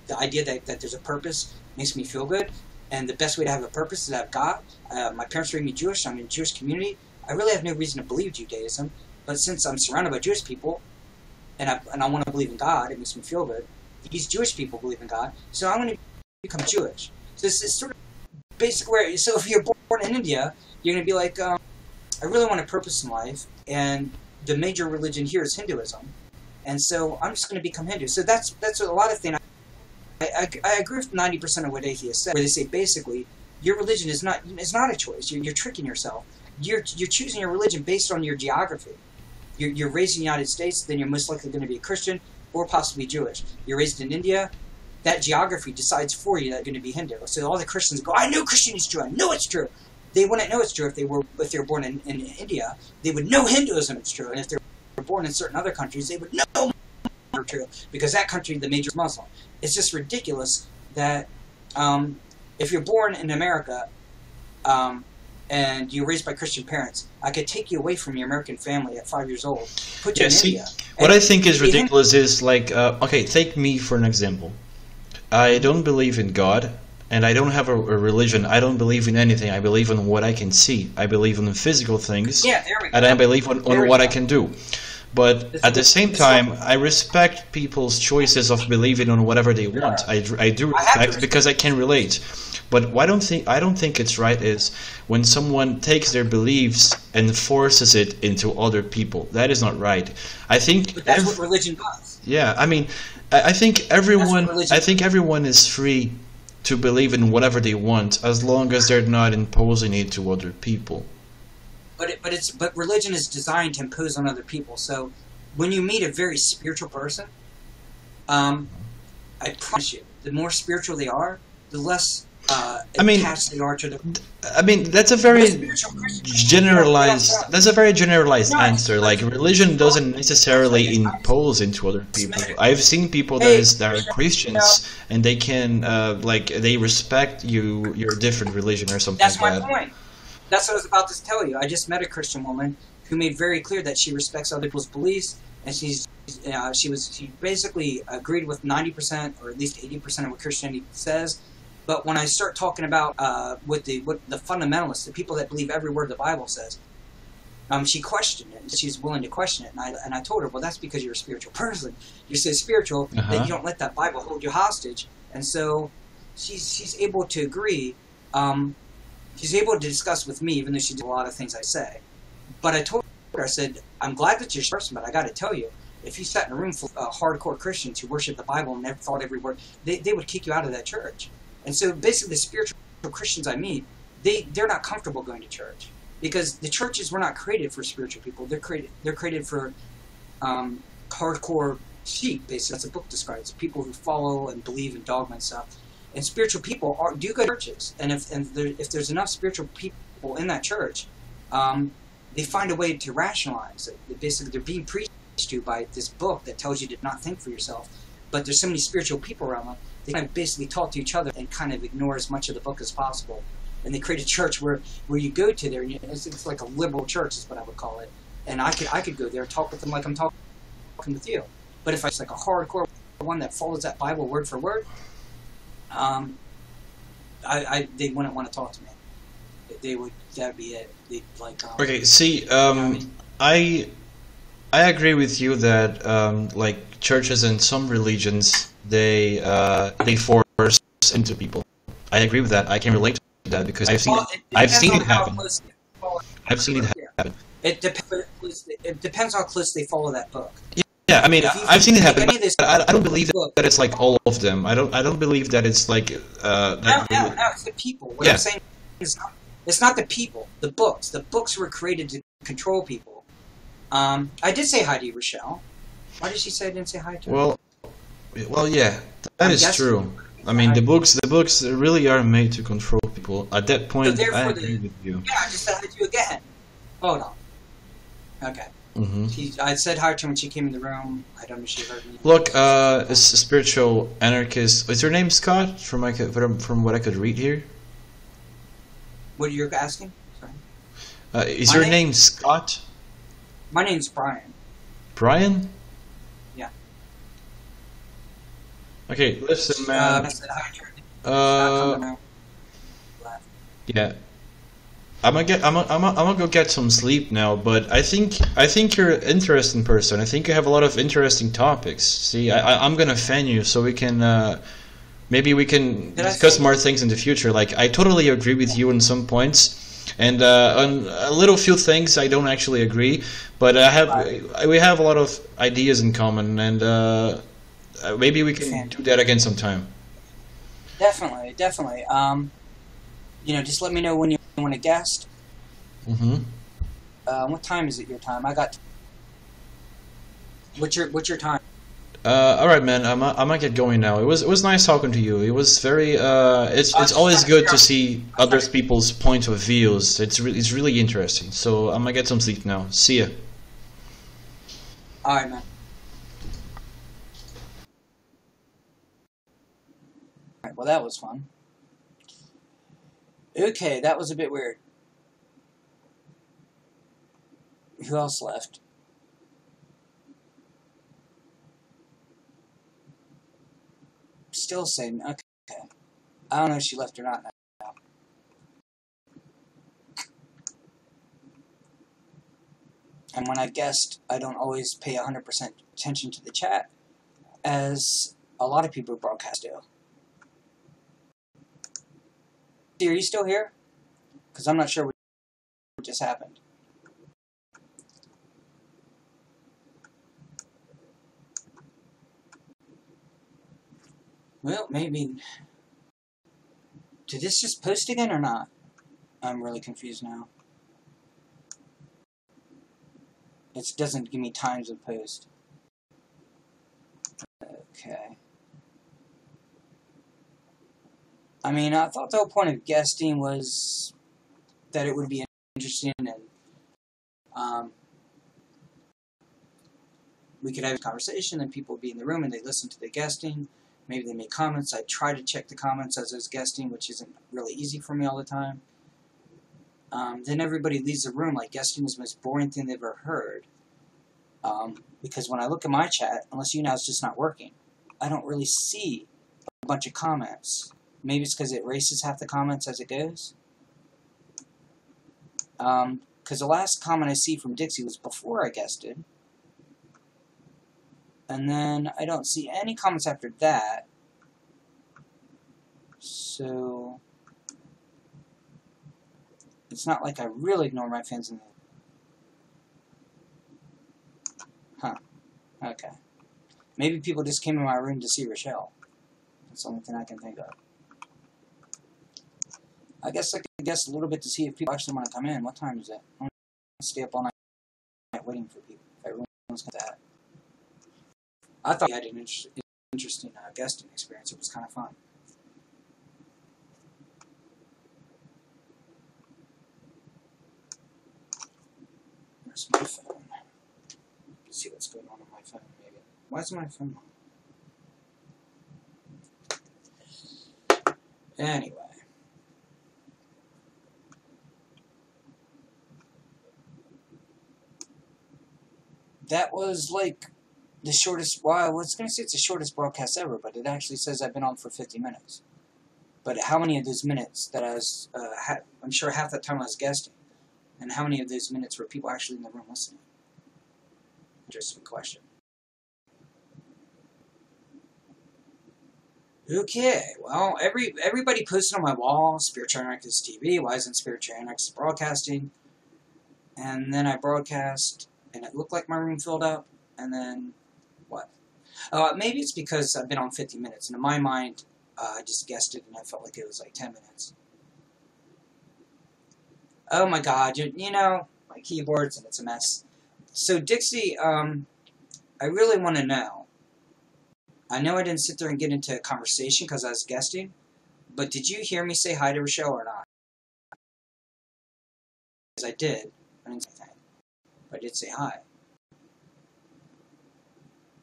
The idea that there's a purpose makes me feel good, and the best way to have a purpose is to have God. My parents raised me Jewish, I'm in a Jewish community. I really have no reason to believe Judaism, but since I'm surrounded by Jewish people, and I want to believe in God, it makes me feel good. These Jewish people believe in God, so I'm going to become Jewish. So this is sort of basic where, so if you're born in India, you're going to be like, I really want a purpose in life, and the major religion here is Hinduism, and so I'm just going to become Hindu. So that's a lot of things. I agree with 90% of what atheists say, where they say basically your religion is not a choice. You're tricking yourself. You're choosing your religion based on your geography. You're raised in the United States, then you're most likely going to be a Christian or possibly Jewish. You're raised in India, that geography decides for you that you're going to be Hindu. So all the Christians go, I knew Christianity is true. I knew it's true. They wouldn't know it's true if they were born in India. They would know Hinduism is true, and if they were born in certain other countries, they would know it's true because that country, the major is Muslim. It's just ridiculous that if you're born in America and you're raised by Christian parents, I could take you away from your American family at 5 years old, put you in India. What I think is ridiculous is like, okay, take me for an example. I don't believe in God. And I don't have a religion. I don't believe in anything. I believe in what I can see. I believe in the physical things. Yeah, there we go. And I believe on what I can do. But at the same time, I respect people's choices of believing on whatever they want. I do respect because I can relate. But I don't think it's right is when someone takes their beliefs and forces it into other people. That is not right. I think. But that's what religion does. Yeah, I mean, I think everyone is free to believe in whatever they want, as long as they're not imposing it to other people. But religion is designed to impose on other people. So when you meet a very spiritual person, I promise you, the more spiritual they are, the less attached they are to the. I mean, that's a very generalized. That's a very generalized answer. Like religion doesn't necessarily impose into other people. I've seen people that are Christians and they can they respect your different religion or something. That's like my that. point. That's what I was about to tell you. I just met a Christian woman who made very clear that she respects other people's beliefs, and she basically agreed with 90% or at least 80% of what Christianity says. But when I start talking about what the fundamentalists, the people that believe every word the Bible says, she questioned it. She's willing to question it, and I told her, well, that's because you're a spiritual person. You're so spiritual that you don't let that Bible hold you hostage, and so she's able to agree. She's able to discuss with me, even though she did a lot of things I say. But I told her, I said, I'm glad that you're a person, but I got to tell you, if you sat in a room full of hardcore Christians who worship the Bible and never thought every word, they would kick you out of that church. And so basically the spiritual Christians I meet, they're not comfortable going to church. Because the churches were not created for spiritual people. They're created for hardcore sheep, basically. That's what the book describes. People who follow and believe in dogma and stuff. And spiritual people do go to churches. And if there's enough spiritual people in that church, they find a way to rationalize it. Basically, they're being preached to by this book that tells you to not think for yourself. But there's so many spiritual people around them, they kind of basically talk to each other and kind of ignore as much of the book as possible. And they create a church where you go to there, and it's like a liberal church is what I would call it. And I could go there and talk with them like I'm talking with you. But if I just like a hardcore one that follows that Bible word for word, they wouldn't want to talk to me. That'd be it. They'd like. Okay, see, you know what I mean? I agree with you that like churches and some religions they force into people. I agree with that. I can relate to that because I've seen it happen. I've seen it happen. It depends how close they follow that book. Yeah, I mean, I've seen it happen. I don't believe book, that it's like all of them. I don't believe that it's like. No, it's the people. What I'm saying is, it's not the people. The books. The books were created to control people. I did say hi to you, Rochelle. Why did she say I didn't say hi to her? Well, yeah, that is true. I mean, the books really are made to control people. At that point, so I agree with you. Yeah, I just said hi to you again. Hold on. Okay. I said hi to her when she came in the room. I don't know if she heard me. Look, a spiritual anarchist. Is your name Scott? From what I could read here. What are you asking? Sorry. Is your name Scott? My name's Brian. Brian? Yeah. Okay, listen, man. I said hi to her. Yeah. I'm gonna go get some sleep now, but I think you're an interesting person. I think you have a lot of interesting topics. See, I'm gonna fan you so we can maybe we can discuss more things in the future. Like I totally agree with you on some points, and on a little few things I don't actually agree. But we have a lot of ideas in common, and maybe we can do that again sometime. Definitely. Just let me know when you want a guest. What time is it? Your time? I got. What's your time? All right, man. I might get going now. It was nice talking to you. It was very. It's always good to see other people's point of views. It's really interesting. So I'm gonna get some sleep now. See ya. All right, man. All right, well, that was fun. Okay, that was a bit weird. Who else left? Still same. Okay. I don't know if she left or not now. And when I guest, I don't always pay 100% attention to the chat, as a lot of people broadcast do. Are you still here? Because I'm not sure what just happened. Well, maybe. Did this just post again or not? I'm really confused now. It doesn't give me times of post. Okay. I mean, I thought the whole point of guesting was that it would be interesting and we could have a conversation and people would be in the room and they listen to the guesting. Maybe they make comments. I try to check the comments as I was guesting, which isn't really easy for me all the time. Then everybody leaves the room like guesting is the most boring thing they've ever heard. Because when I look at my chat, unless YouNow is just not working, I don't really see a bunch of comments. Maybe it's because it erases half the comments as it goes. Because the last comment I see from Dixie was before I guested. And then I don't see any comments after that. So it's not like I really ignore my fans in the... Huh. Okay. Maybe people just came in my room to see Rochelle. That's the only thing I can think of. I guess I could guess a little bit to see if people actually want to come in. What time is it? I'm going to stay up all night waiting for people. Everyone's got that. I thought I had an interesting guesting experience. It was kind of fun. Where's my phone? Let's see what's going on my phone, maybe. Why is my phone on? Anyway. That was like the shortest, well, I was going to say it's the shortest broadcast ever, but it actually says I've been on for 50 minutes. But how many of those minutes that I was, I'm sure half that time I was guesting, and how many of those minutes were people actually in the room listening? Interesting question. Okay, well, everybody posted on my wall, Spiritual Anarchist TV, why isn't Spiritual Anarchist broadcasting? And then I broadcast, and it looked like my room filled up, and then, what? Maybe it's because I've been on 50 minutes, and in my mind, I just guessed it, and I felt like it was like 10 minutes. Oh my god, you know, my keyboards, and it's a mess. So, Dixie, I really want to know. I know I didn't sit there and get into a conversation because I was guesting, but did you hear me say hi to Rochelle or not? Because I did. I didn't say anything, but I did say hi.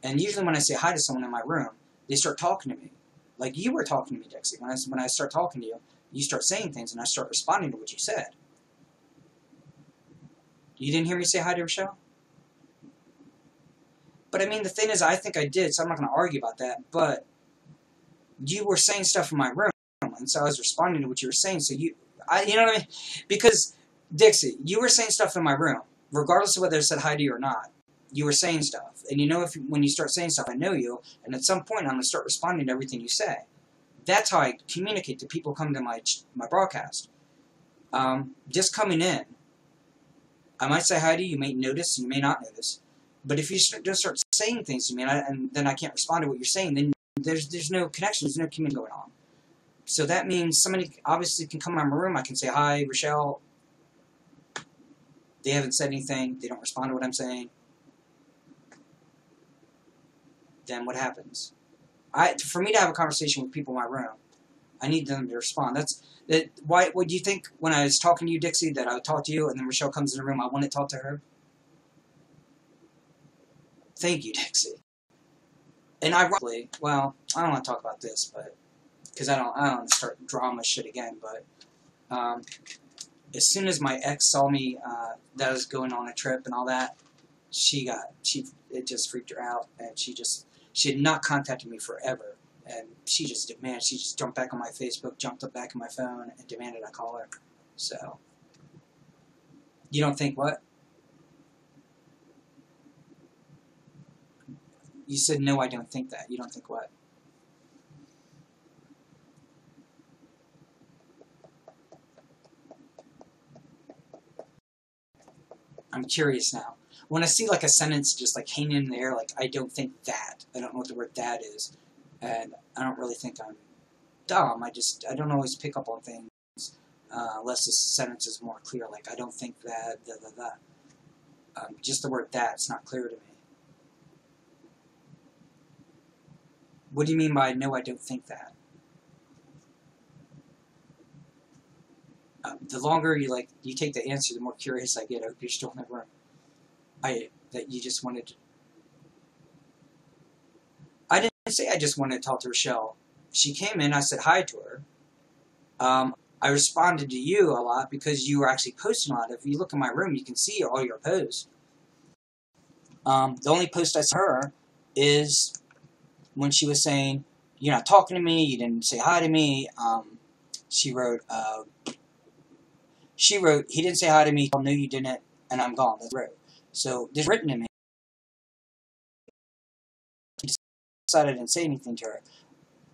And usually when I say hi to someone in my room, they start talking to me. Like you were talking to me, Dixie. When I start talking to you, you start saying things, and I start responding to what you said. You didn't hear me say hi to Rochelle? But I mean, the thing is, I think I did, so I'm not going to argue about that, but you were saying stuff in my room, and so I was responding to what you were saying, so you know what I mean? Because, Dixie, you were saying stuff in my room, regardless of whether I said hi to you or not. You were saying stuff, and you know when you start saying stuff, I know you, and at some point I'm going to start responding to everything you say. That's how I communicate to people coming to my broadcast. Just coming in, I might say hi to you, you may notice, you may not notice. But if you just start saying things to me, and then I can't respond to what you're saying, then there's no connection, there's no communication going on. So that means somebody obviously can come in my room, I can say, hi, Rochelle. They haven't said anything, they don't respond to what I'm saying. Then what happens? For me to have a conversation with people in my room, I need them to respond. Why would you think when I was talking to you, Dixie, that I would talk to you, and then Rochelle comes in the room, I want to talk to her? Thank you, Dixie. And ironically, well, I don't want to talk about this, but because I don't want to start drama shit again. But as soon as my ex saw me that I was going on a trip and all that, it just freaked her out, and she had not contacted me forever, and she just jumped back on my Facebook, jumped up back on my phone, and demanded I call her. So you don't think what? You said, no, I don't think that. You don't think what? I'm curious now. When I see like a sentence just like hanging in the air, like, I don't think that. I don't know what the word that is. And I don't really think I'm dumb. I don't always pick up on things unless the sentence is more clear. Like, I don't think that, just the word that's not clear to me. What do you mean by, no, I don't think that? The longer you take the answer, the more curious I get. I hope you're still in the room. That you just wanted to... I didn't say I just wanted to talk to Rochelle. She came in, I said hi to her. I responded to you a lot because you were actually posting a lot. If you look in my room, you can see all your posts. The only post I saw her is when she was saying, you're not talking to me, you didn't say hi to me. She wrote, he didn't say hi to me, no you didn't, and I'm gone. That's wrote. So, this written to me. I decided I didn't say anything to her.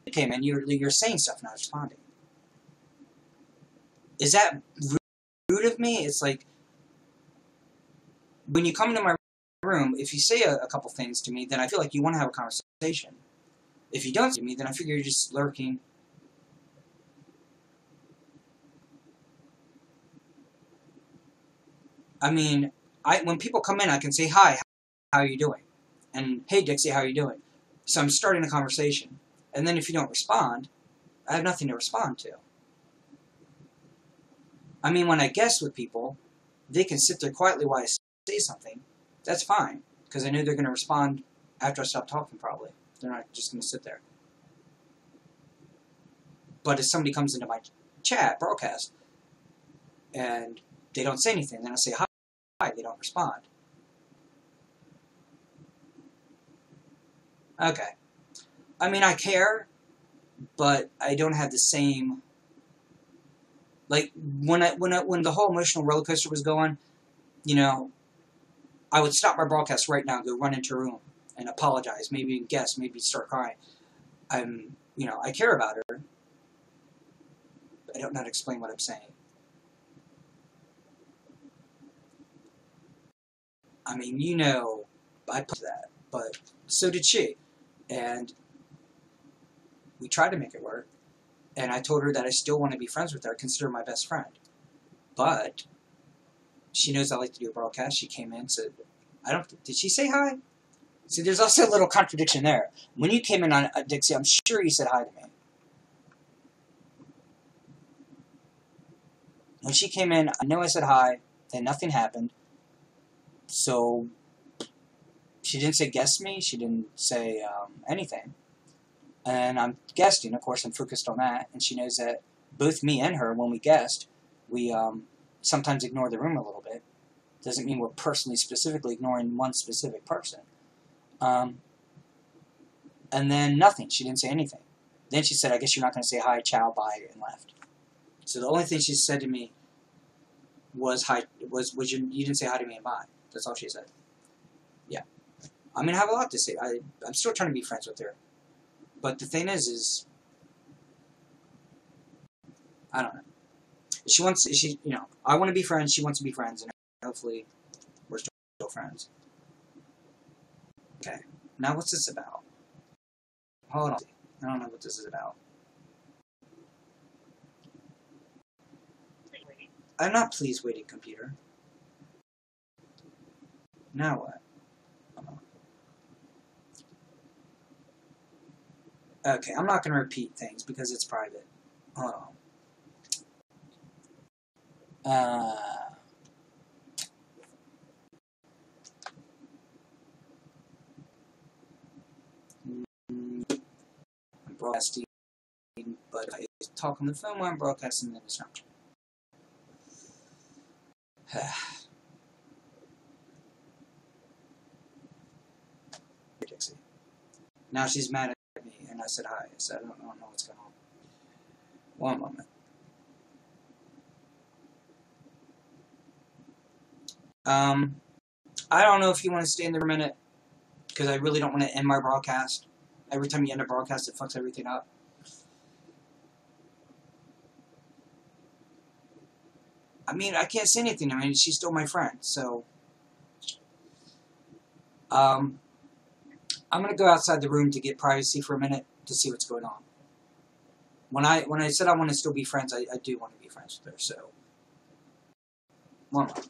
Okay, man, you're saying stuff, not responding. Is that rude of me? It's like, when you come into my room, if you say a couple things to me, then I feel like you want to have a conversation. If you don't say to me, then I figure you're just lurking. I mean, when people come in, I can say, hi, how are you doing? And, hey, Dixie, how are you doing? So I'm starting a conversation. And then if you don't respond, I have nothing to respond to. I mean, when I guest with people, they can sit there quietly while I say something. That's fine, because I know they're going to respond after I stop talking, probably. They're not just going to sit there. But if somebody comes into my chat, broadcast, and they don't say anything, then I say hi, they don't respond. Okay. I mean, I care, but I don't have the same... Like, when the whole emotional roller coaster was going, you know, I would stop my broadcast right now, go run into a room, and apologize, maybe guess, maybe start crying. I care about her. I don't know how to explain what I'm saying. I mean, I put that, but so did she. And we tried to make it work. And I told her that I still want to be friends with her, consider her my best friend. But she knows I like to do a broadcast. She came in and said, did she say hi? See, there's also a little contradiction there. When you came in on Dixie, I'm sure you said hi to me. When she came in, I know I said hi, then nothing happened. So she didn't say guess me, she didn't say anything. And I'm guesting, of course, I'm focused on that, and she knows that both me and her, when we guest, we sometimes ignore the room a little bit. Doesn't mean we're personally, specifically ignoring one specific person. And then nothing, she didn't say anything. Then she said, I guess you're not going to say hi, ciao, bye, and left. So the only thing she said to me was hi, you didn't say hi to me and bye. That's all she said. Yeah. I mean, I have a lot to say. I'm still trying to be friends with her. But the thing is I don't know. I want to be friends, she wants to be friends, and hopefully we're still friends. Okay. Now what's this about? Hold on. I don't know what this is about. I'm not pleased waiting, computer. Now what? Okay, I'm not going to repeat things because it's private. Hold on. I'm broadcasting, but I talk on the phone while I'm broadcasting, then it's not. Dixie. Now she's mad at me, and I said hi. I said, I don't know what's going on. One moment. I don't know if you want to stay in there for a minute, because I really don't want to end my broadcast. Every time you end a broadcast, it fucks everything up. I mean, I can't say anything. I mean, she's still my friend, so... I'm going to go outside the room to get privacy for a minute to see what's going on. When I said I want to still be friends, I do want to be friends with her, so... One moment.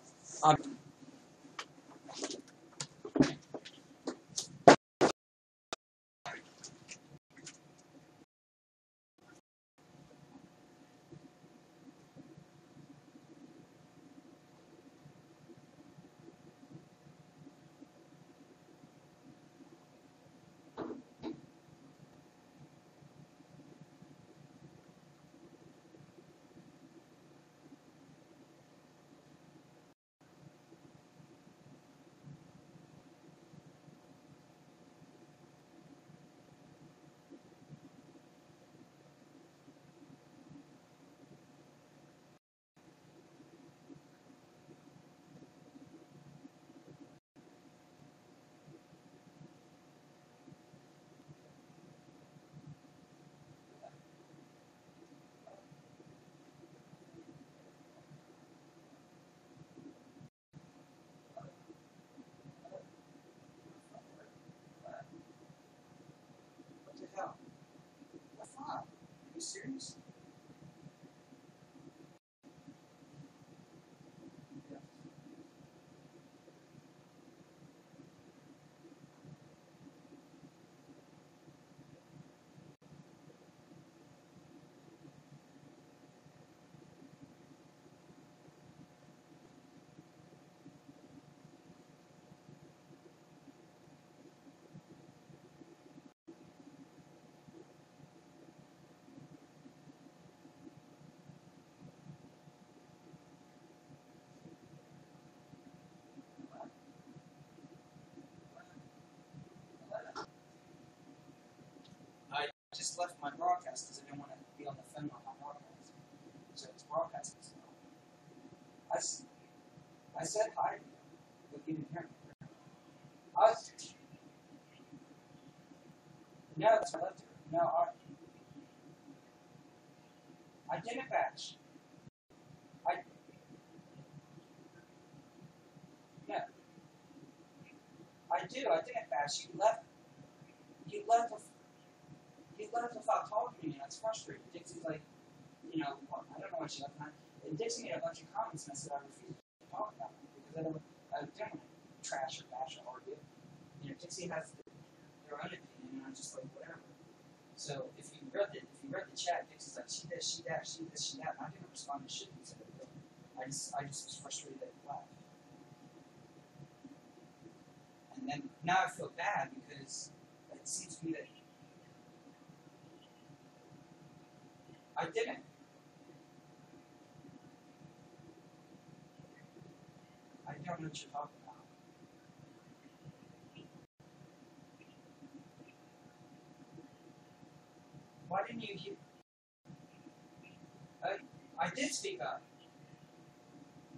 just left my broadcast because I didn't want to be on the phone on my broadcast. So it's broadcasting still. I said hi to you, but you didn't hear me. No, that's why I left her. No, I didn't bash. I no, I do. I didn't bash. You left. You left. You left without talking to me. That's frustrating. Dixie's like, well, I don't know what she left. And Dixie made a bunch of comments, and I said I refuse to talk about it because I don't want to trash or bash or argue. Dixie has their own opinion, and I'm just like whatever. So if you read the chat, Dixie's like she this, she that, she this, she that. And I didn't respond to shit he said. I just was frustrated that he left. And then now I feel bad because it seems to me that I didn't. I don't know what you're talking about. Why didn't you hear? I did speak up.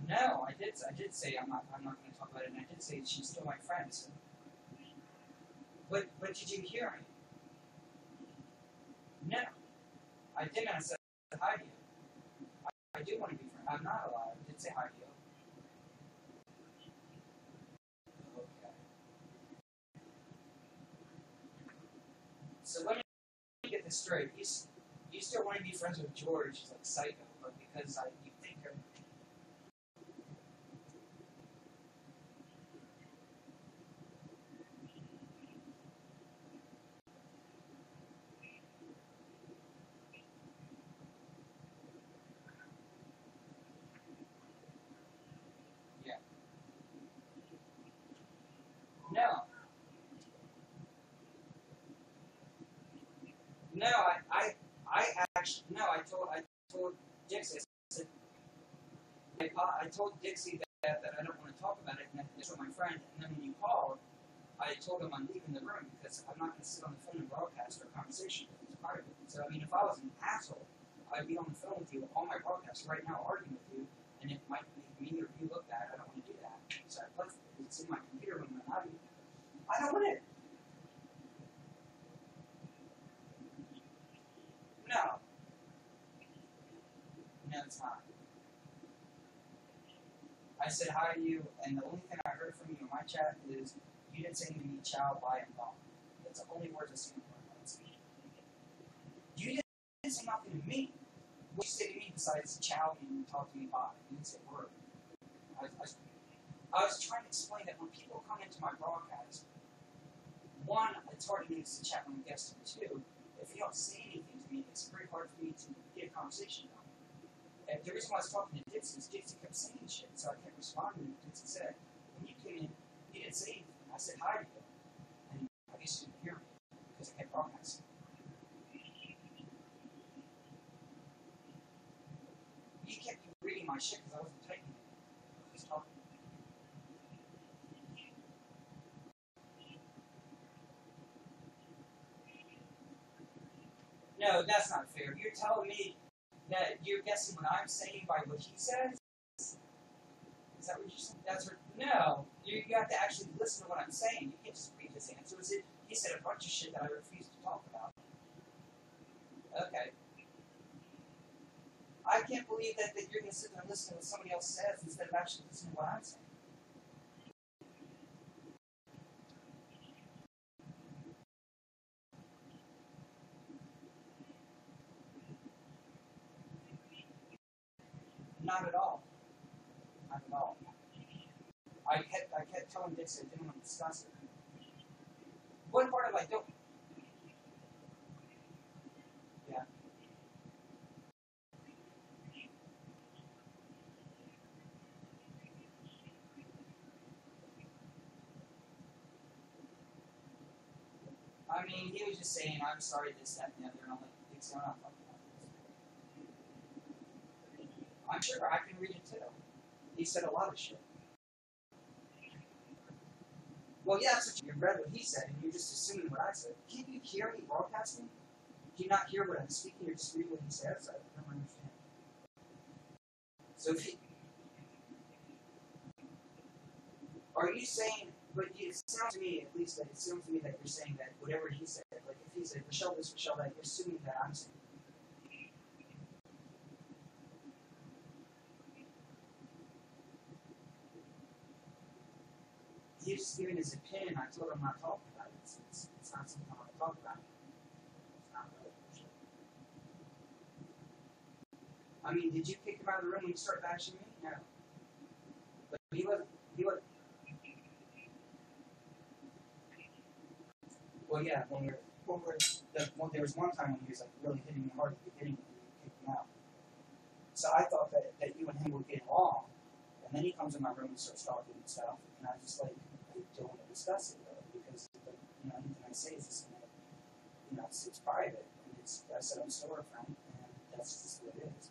No, I did say I'm not going to talk about it, and I did say she's still my friend. So. But did you hear me? No, I didn't. I said hi to you. I do want to be friends. I'm not allowed. I did say hi to you. Okay. So let me get this straight. You still want to be friends with George? He's like psycho, but because you think her. Yeah. No. No, I actually no. I told Dixie. I told Dixie that I don't want to talk about it, and that's with my friend. And then when you called, I told him I'm leaving the room because I'm not going to sit on the phone and broadcast our conversation. It's private. So I mean, if I was an asshole, I'd be on the phone with you on my broadcast right now, arguing with you, and it might make me or you look bad. I don't want to do that. So I left it. It's in my computer when I'm out. I don't want it. No, no, it's not. I said hi to you, and the only thing I heard from you in my chat is you didn't say anything to me, chow, bye, and bong. That's the only words I see in the You didn't say nothing to me. What you say to me besides chow and talk to me, bye? You didn't say a word. I was trying to explain that when people come into my broadcast, one, it's hard to notice the chat when I'm guesting. Two, if you don't say anything to me, it's very hard for me to get a conversation going. And the reason why I was talking to Dixie is Dixie kept saying shit, so I kept responding. And Dixie said, when you came in, you didn't say anything. I said hi to you. And I guess you didn't hear me because I kept broadcasting. You kept reading my shit because I wasn't typing it. I was talking. No, that's not fair. You're telling me that you're guessing what I'm saying by what he says? Is that what you're saying? That's what, no. You have to actually listen to what I'm saying. You can't just read his answers. He said a bunch of shit that I refuse to talk about. Okay. I can't believe that you're going to sit there and listen to what somebody else says instead of actually listening to what I'm saying. Not at all. Not at all. I kept telling Dixie I didn't want to discuss it. One part of I don't. Yeah. I mean, he was just saying, I'm sorry, this, that, and the other, and I'm like, Dixie, I'm not talking about this. I'm sure I can read it too. He said a lot of shit. Well, yeah, that's what you read what he said, and you're just assuming what I said. Can't you hear me broadcasting? Do you not hear what I'm speaking or just read what he says? I don't understand. So if he, are you saying, but it sounds to me, at least, that it sounds to me that you're saying that whatever he said, like if he said, Michelle this, Michelle that, you're assuming that I'm saying. He's just giving his opinion. I told him not to talk about it. It's not something I want to talk about. It's not really bullshit. I mean, did you kick him out of the room when you started bashing me? No. But he was, well, yeah, there was one time when he was like really hitting me hard at the beginning when you kicked him out. So I thought that you and him were getting along, and then he comes in my room and starts talking and stuff, and I just like, I don't want to discuss it really, because anything I say is just gonna, it's private, and I said I'm still a friend, and that's just what it is.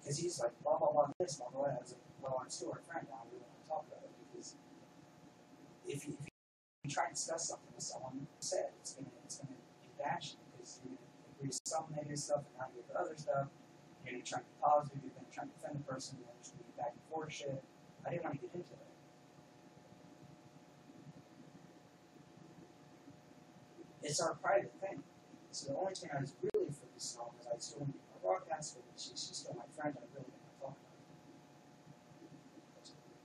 Because he's like, blah blah blah this, blah blah blah. I was like, well, I'm still a friend now. I really want to talk about it, because if you try and discuss something with someone, said it's gonna be bashing, because you're gonna agree with some negative stuff and not agree with other stuff. You're gonna try and be positive. You're gonna try and defend the person. You're gonna be back and forth shit. I didn't want to get into it. It's our private thing. So the only thing I was really focused on was I still want to be my broadcast, but she's still my friend. I really didn't want to talk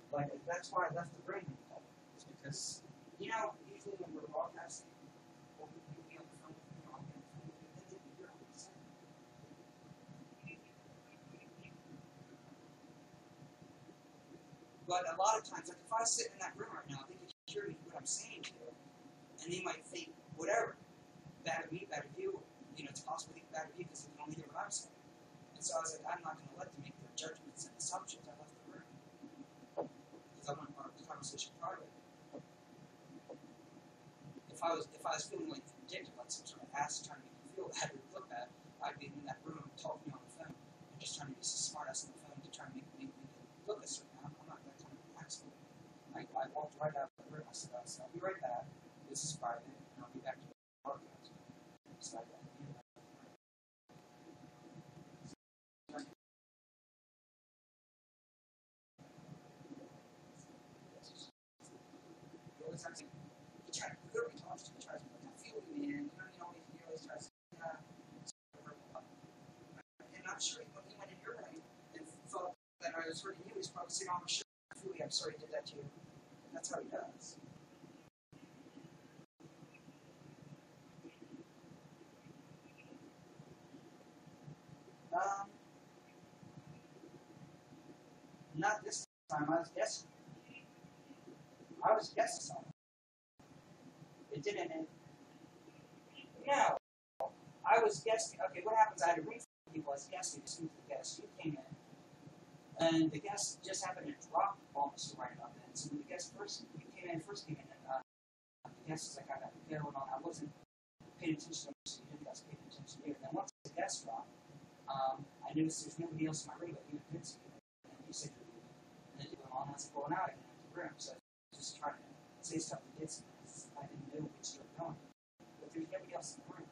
about it. Like that's why I left the room. It's because usually when we're broadcasting, we'll be on the phone. I'll be on the phone. And then you're on the side. But a lot of times, like if I sit in that room right now, they can hear me what I'm saying to you, and they might think whatever, bad of me, bad of you. It's possible to think bad of you because they can only hear what I'm saying. And so I was like, I'm not going to let them make their judgments and assumptions. I left the room because I want our conversation private. If I was feeling like vindictive, like some sort of ass trying to make me feel bad or look bad, I'd be in that room talking on the phone and just trying to be so smart ass on the phone to try and make me look a certain way. I'm not that kind of asshole. I walked right out of the room. I said, I'll be right back. This is private, and I'll be back to the podcast. So I got he tried to literally talk to me, he tries to like, I feel you, man. He always tries to and I'm sure he went in your way and thought that I was hurting you. He's probably saying, oh, sure, I feel you, I'm sorry I did that to you. And that's how he does. Not this time, I was guessing. Something. It didn't end. No. I was guessing. Okay, what happens? I had to ring for people. I was guessing as soon as the guest came in. And the guest just happened to drop almost right about then. So when the guest first came in, and the guest was like, I got the bill and all. I wasn't paying attention to him, so you guys paid attention to me. And then once the guest dropped, I noticed there's nobody else in my room but you and Vince. And you said you're leaving. And then you went on, and I was like, well, now I can enter the room. So I was just trying to say stuff to Vince. I didn't know which you were going. But there's nobody else in the room.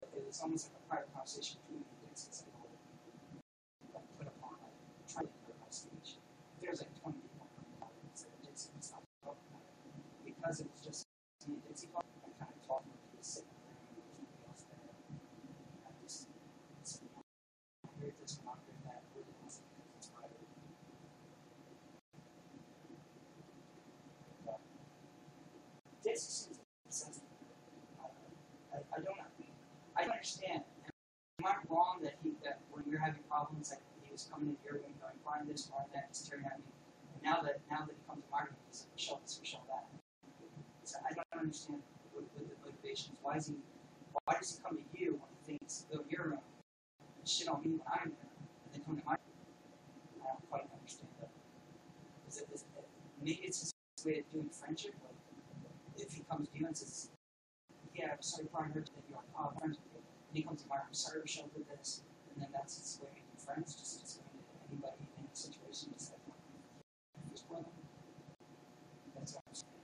It was almost like a private conversation between me and Vince. It's like, put upon, like, trying to hear my speech. There's like 20 people in the audience that did some stuff talking about it. Because it was just me and Dixie talking, I kind of talking with people sitting in the room and there's nobody else there. And I just said, I hear this, I'm not hearing that, really because it's private. But Dixie seems sensitive. I don't understand. Am I wrong that when we were having problems, that he was coming in your room going, find this, find that, he's staring at me. And now that he comes to my room, he's like, Michelle this, Michelle that. So I don't understand what the motivations. Why does he come to you when he thinks, go to your room and shit on me when I'm there, and then come to my room? I don't quite understand that. Maybe it's his way of doing friendship. Like if he comes to you and says, yeah, I'm sorry, I heard that you're friends with you. And he comes to my room, sorry, Michelle did this. And then that's his way of making friends, just going to anybody in any situation, just like, just brother. That's what I'm saying.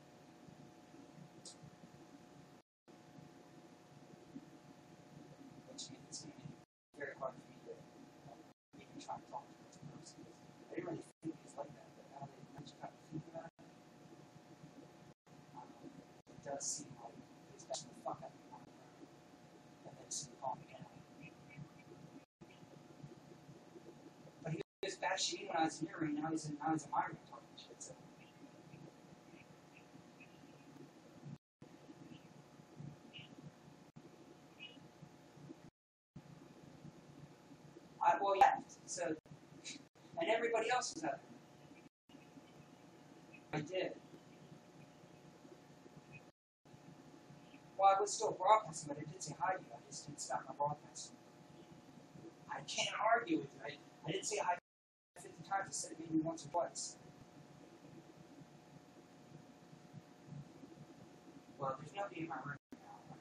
I didn't really think he's like that, but now that I'm just kind of thinking about it, it does seem like he's messing the fuck up in one room, and then some calm again. But he was bad shitty when I was in your room, now he's in my room talking shit, so. Well, yeah, so, and everybody else was out there. I did. Well, I was still broadcasting, but I did say hi to you. I just didn't stop my broadcasting. I can't argue with you. I didn't say hi 50 times. I said it maybe once or twice. Well, there's nobody in my room now.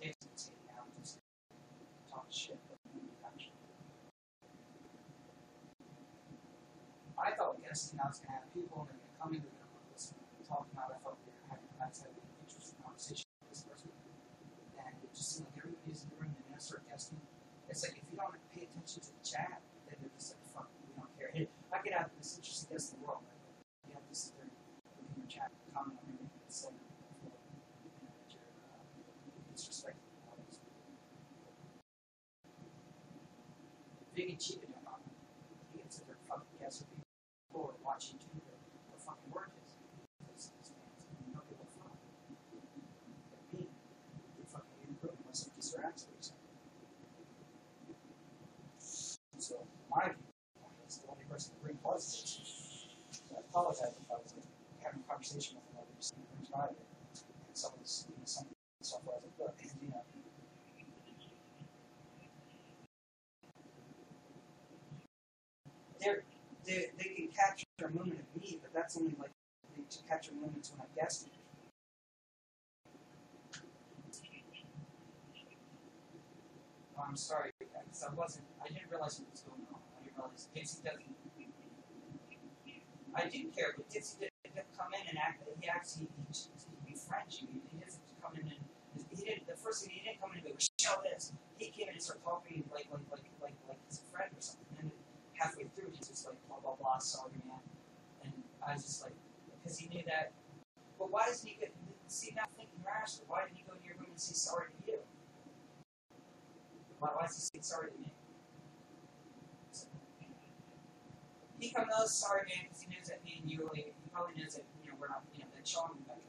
Jason's sitting down just talking shit. I thought yesterday I was going to have people and they're going to come in, they're going to listen, talk about it. I thought we were having a nice, interesting conversation with this person. And it just seemed like everybody's in the room and they're going to start guessing. It's like if you don't pay attention to the chat, then they're just like, fuck, we don't care. Hey, I could have this interesting guest in the world. You have to sit there and look in your chat, comment on everything that's said, and feel that you're disrespecting the audience. Big and cheap it on. You can sit there and fucking guess with people or watch YouTube or fucking work is. No people are fun. Me, you fucking in the room unless you kiss their ass or something. So, my viewpoint is the only person that brings positive. So I apologize if I was having a conversation with another just in the room's not here. And someone's doing some stuff where I was like, look, you know. They can capture a moment of me, but that's only like they capture moments when I'm guessing. Oh, I'm sorry, because I didn't realize what was going on. I didn't realize Dixie doesn't. I do care, but Dixie didn't come in and act. He actually befriends you. He doesn't come in and he didn't. The first thing he didn't come in and go show this. He came in and started talking like he's a friend or something. And halfway through, he's just like blah blah blah, sorry man. And I was just like, because he knew that. But why doesn't he get? See, now I'm thinking rationally. Why did he go to your room and say sorry to you? Why is he saying sorry to me? So, he comes out sorry man because he knows that me and you. He probably knows that we're not that Sean and Becca.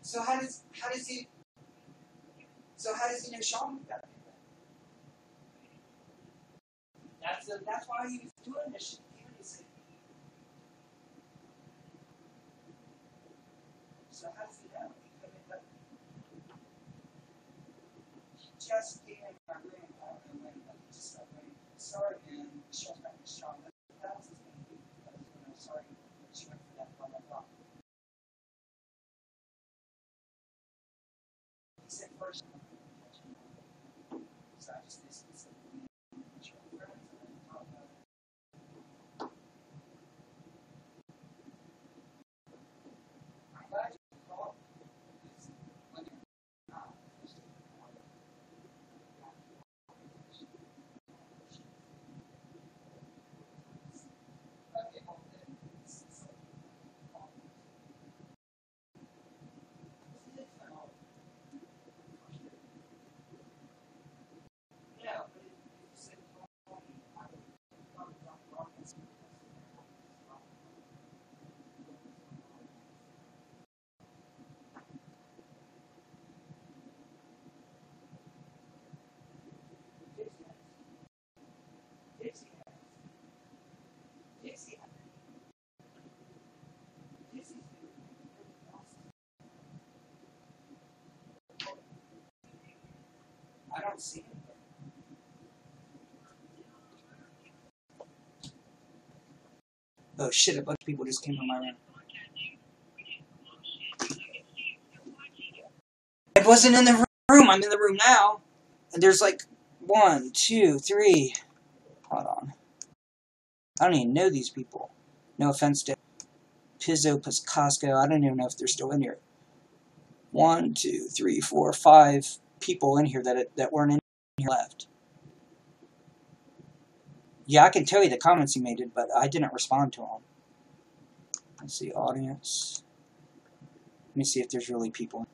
So how does he? So how does he know Sean and Becca? That's why he was doing this shit. So how does he know? He just came in my room. I don't know when, but he just like, sorry, man. Sean's back to Sean. That was his name. Sorry. She went for that, blah, blah, blah. He said first. So I just basically said, friends, and then talk about it. I'm glad you called. I don't see him. Oh shit, a bunch of people just came in my room. I wasn't in the room. I'm in the room now. And there's like 1, 2, 3. Hold on. I don't even know these people. No offense to Pizzo, Costco. I don't even know if they're still in here. 1, 2, 3, 4, 5 people in here that weren't in here left. Yeah, I can tell you the comments he made, but I didn't respond to them. Let's see, audience. Let me see if there's really people.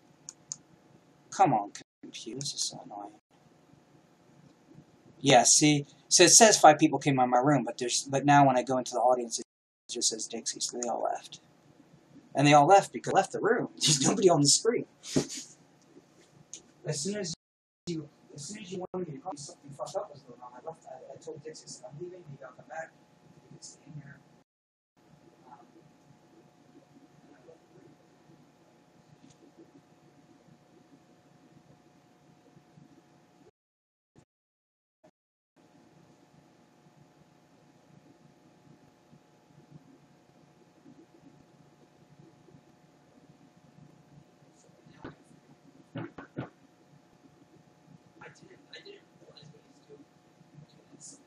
Come on, computer. This is so annoying. Yeah, see, so it says 5 people came on my room, but now when I go into the audience, it just says Dixie, so they all left. And they all left because I left the room. There's nobody on the screen. As soon as you wanted me to call me, something fucked up was going on. I told Dixie, I said, I'm leaving, maybe I'll come back. You can stay in here. And I left the room. I didn't realize what he's doing. It's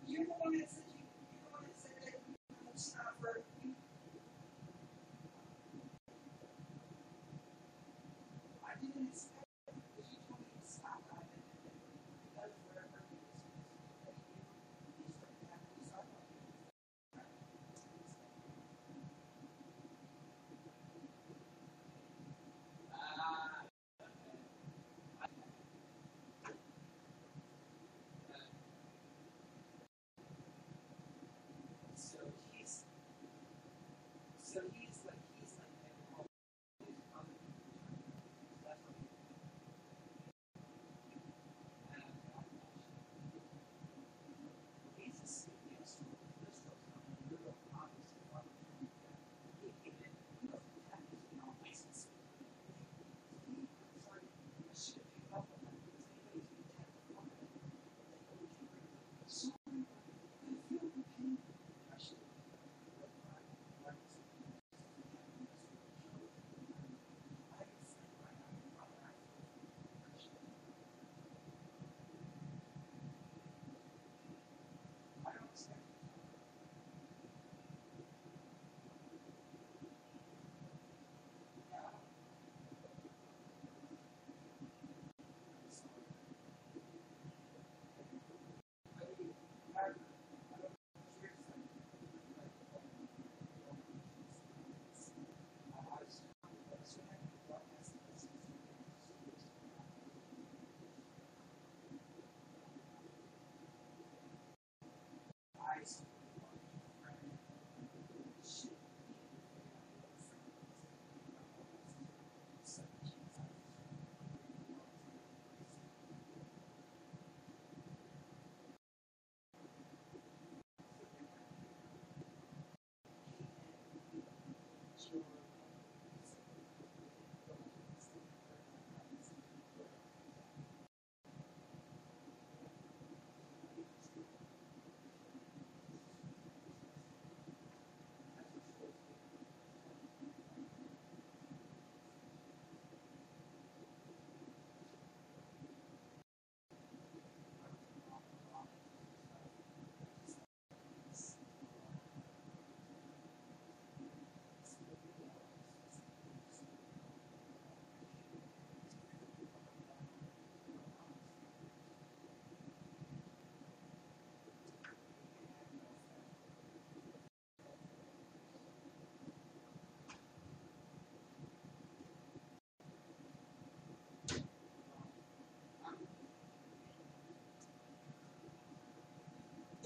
You're the one that said that you would stop for you. I didn't expect it because you told me to stop. I didn't. That was whatever it is. You started having to stop. So he's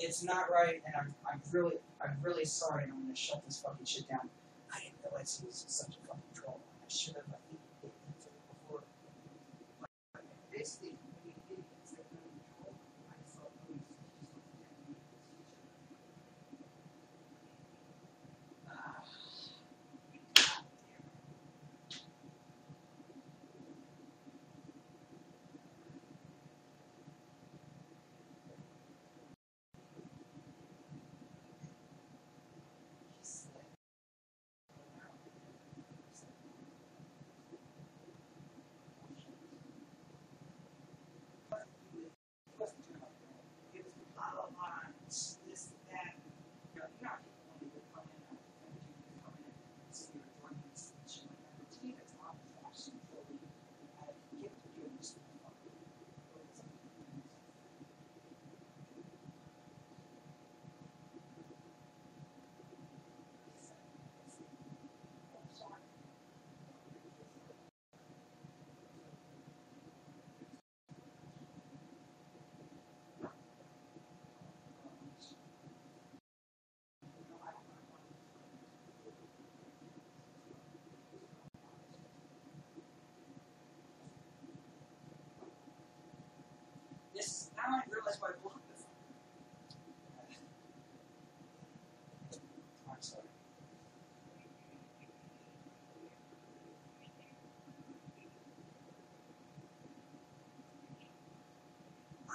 it's not right, and I'm really sorry, and I'm gonna shut this fucking shit down. I didn't realize he was such a fucking troll. I should have before. Basically, when he did, it's like no control. I saw police That's why I blocked this. I'm sorry.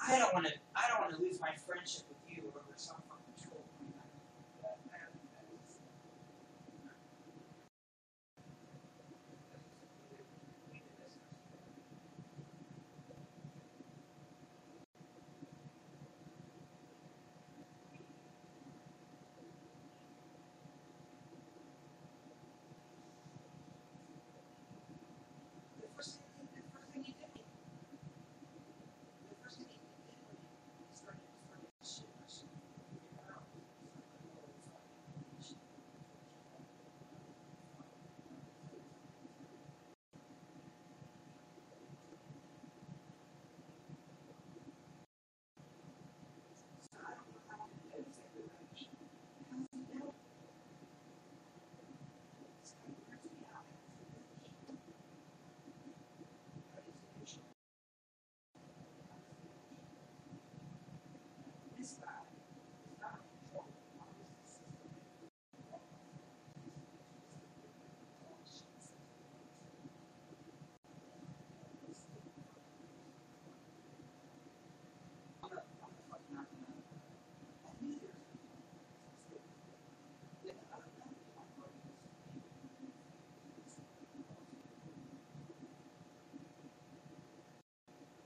I don't want to. I don't want to lose my friendship with you over some fucking troll. The first thing you did, the first thing you did when you started shit, I should figure out.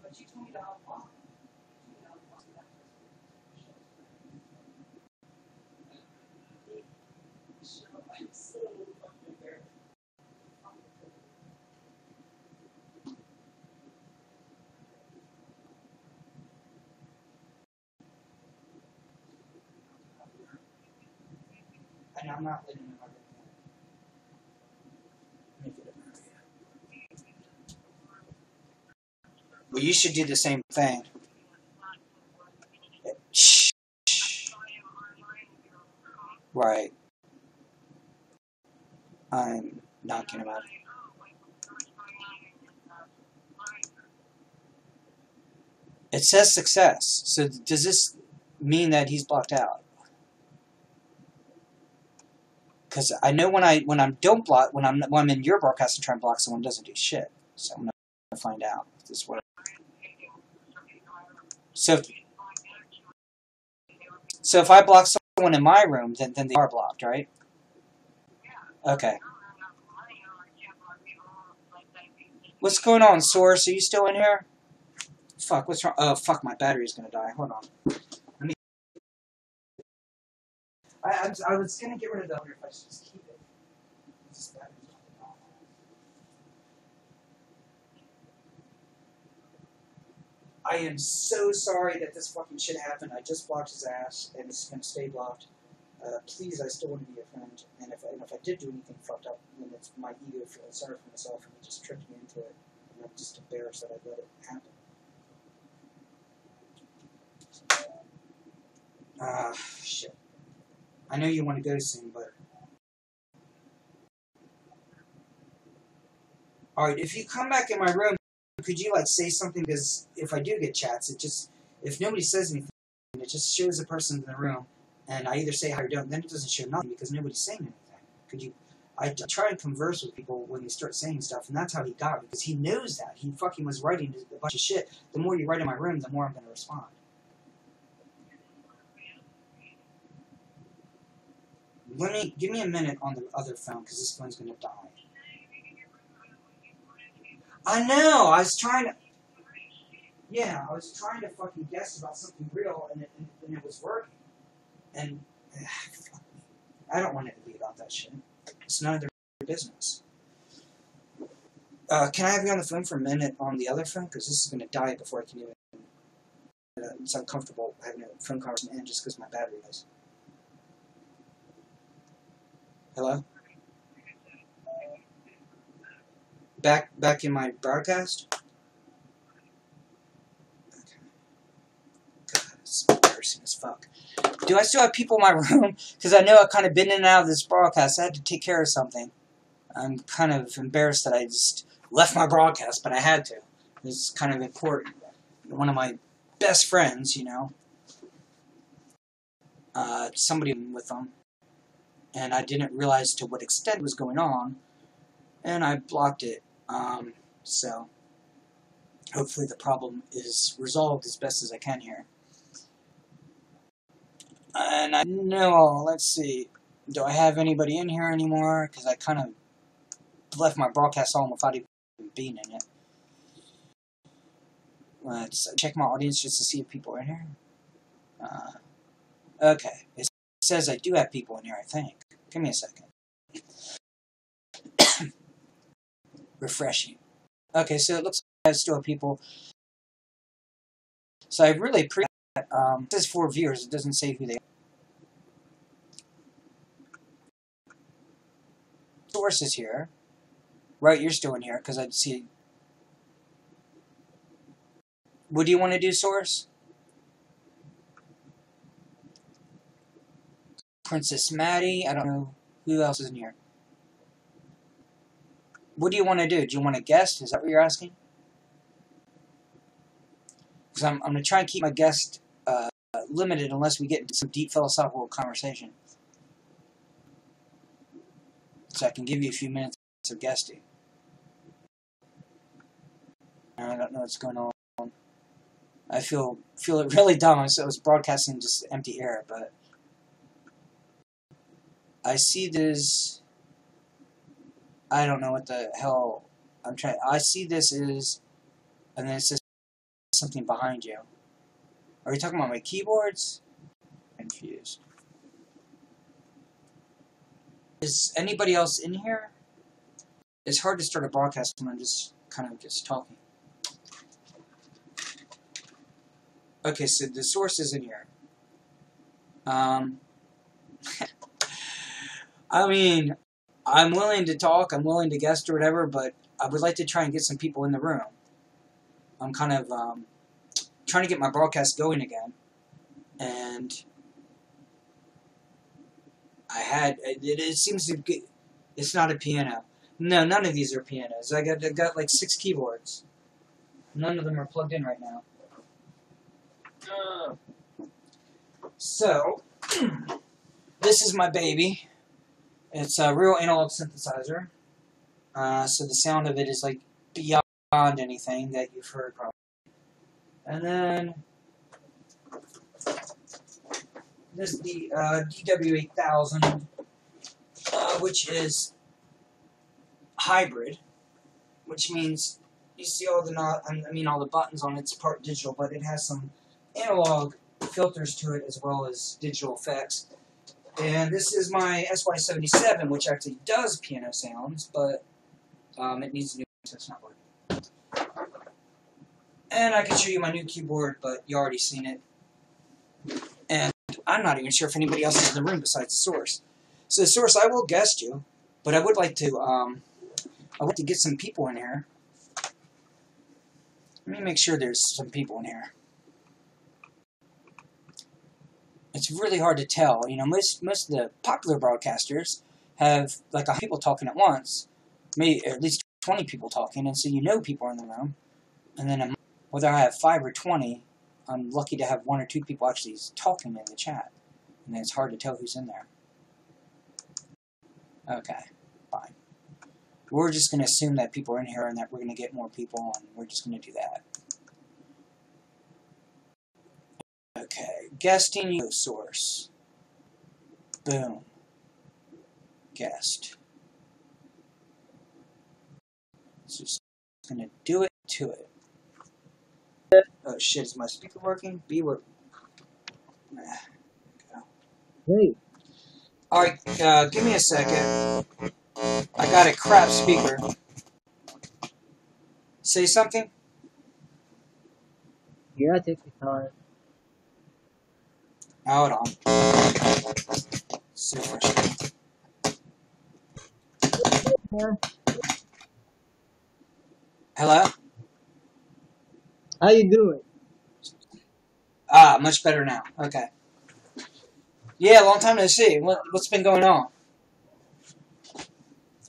But you told me to unblock. I'm so fucking embarrassed. And I'm not letting him ever. Well, you should do the same thing. Shh. Right. I'm not kidding about it. It says success. So does this mean that he's blocked out? Because I know when I'm don't block when I'm in your broadcast and try and block someone, it doesn't do shit. So I'm gonna find out if this works. So if I block someone in my room, then they are blocked, right? Okay. What's going on, Source? Are you still in here? Fuck, what's wrong? Oh, fuck, my battery's gonna die. Hold on. Let me. I was gonna get rid of the other if I should just keep it. This battery's gonna die. I am so sorry that this fucking shit happened. I just blocked his ass, and it's gonna stay blocked. Please, I still want to be a friend, and if I did do anything fucked up, then it's my ego feeling sorry for myself, and it just tricked me into it, and I'm just embarrassed that I let it happen. Shit. I know you want to go soon, but... Alright, if you come back in my room, could you, like, say something? Because if I do get chats, it just... If nobody says anything, it just shows the person in the room, and I either say hi or don't, then it doesn't show nothing because nobody's saying anything. Could you... I try and converse with people when they start saying stuff, and that's how he got me, because he knows that. He fucking was writing a bunch of shit. The more you write in my room, the more I'm going to respond. Give me a minute on the other phone, because this phone's going to die. I know, I was trying to... Yeah, I was trying to fucking guess about something real, and it was working. And... I don't want it to be about that shit. It's none of their business. Can I have you on the phone for a minute on the other phone? Because this is going to die before I can even... it's uncomfortable having a phone conversation end just because my battery is. Hello? Back in my broadcast? Okay. God, it's embarrassing as fuck. Do I still have people in my room? Because I know I've kind of been in and out of this broadcast. I had to take care of something. I'm kind of embarrassed that I just left my broadcast, but I had to. It's kind of important. One of my best friends, you know. Somebody with them, and I didn't realize to what extent was going on, and I blocked it. So hopefully the problem is resolved as best as I can here. And I know, let's see, do I have anybody in here anymore? Because I kind of left my broadcast on without even being in it. Let's check my audience just to see if people are in here. Okay, it says I do have people in here, I think. Give me a second. Refreshing. Okay, so it looks like I still have people. So I really appreciate that. It says 4 viewers, it doesn't say who they are. Sources here. Right, you're still in here, because I see. What do you want to do, Source? Princess Maddie, I don't know who else is in here. What do you want to do? Do you want to guest? Is that what you're asking? Because I'm going to try and keep my guest limited unless we get into some deep philosophical conversation. So I can give you a few minutes of guesting. I don't know what's going on. I feel it really dumb. So I was broadcasting just empty air, but I see this. I don't know what the hell I'm trying. I see this is, and then it says something behind you. Are you talking about my keyboards? Confused. Is anybody else in here? It's hard to start a broadcast when I'm just kind of just talking. Okay, so the source is in here. I mean, I'm willing to talk, I'm willing to guest or whatever, but I would like to try and get some people in the room. I'm kind of trying to get my broadcast going again. And it seems to be, it's not a piano. No, none of these are pianos. I got like 6 keyboards. None of them are plugged in right now. So, this is my baby. It's a real analog synthesizer. So the sound of it is like beyond anything that you've heard probably. And then this is the DW8000, which is hybrid, which means you see all the all the buttons on it's part digital, but it has some analog filters to it as well as digital effects. And this is my SY77, which actually does piano sounds, but it needs a new, so it's not working. And I can show you my new keyboard, but you already seen it. And I'm not even sure if anybody else is in the room besides the source. So the source, I will guest you, but I would like to get some people in here. Let me make sure there's some people in here. It's really hard to tell. You know, most of the popular broadcasters have like 100 people talking at once, maybe at least 20 people talking, and so you know people are in the room. And then whether I have 5 or 20, I'm lucky to have 1 or 2 people actually talking in the chat, and then it's hard to tell who's in there. Okay, fine. We're just going to assume that people are in here and that we're going to get more people, and we're just going to do that. Okay, guesting you source. Boom. Guest. So just gonna do it to it. Oh shit, is my speaker working? Be working. Hey. Alright, give me a second. I got a crap speaker. Say something? Yeah, take your time. Hold on. So frustrating. Yeah. Hello? How you doing? Ah, much better now. Okay. Yeah, long time no see. What's been going on?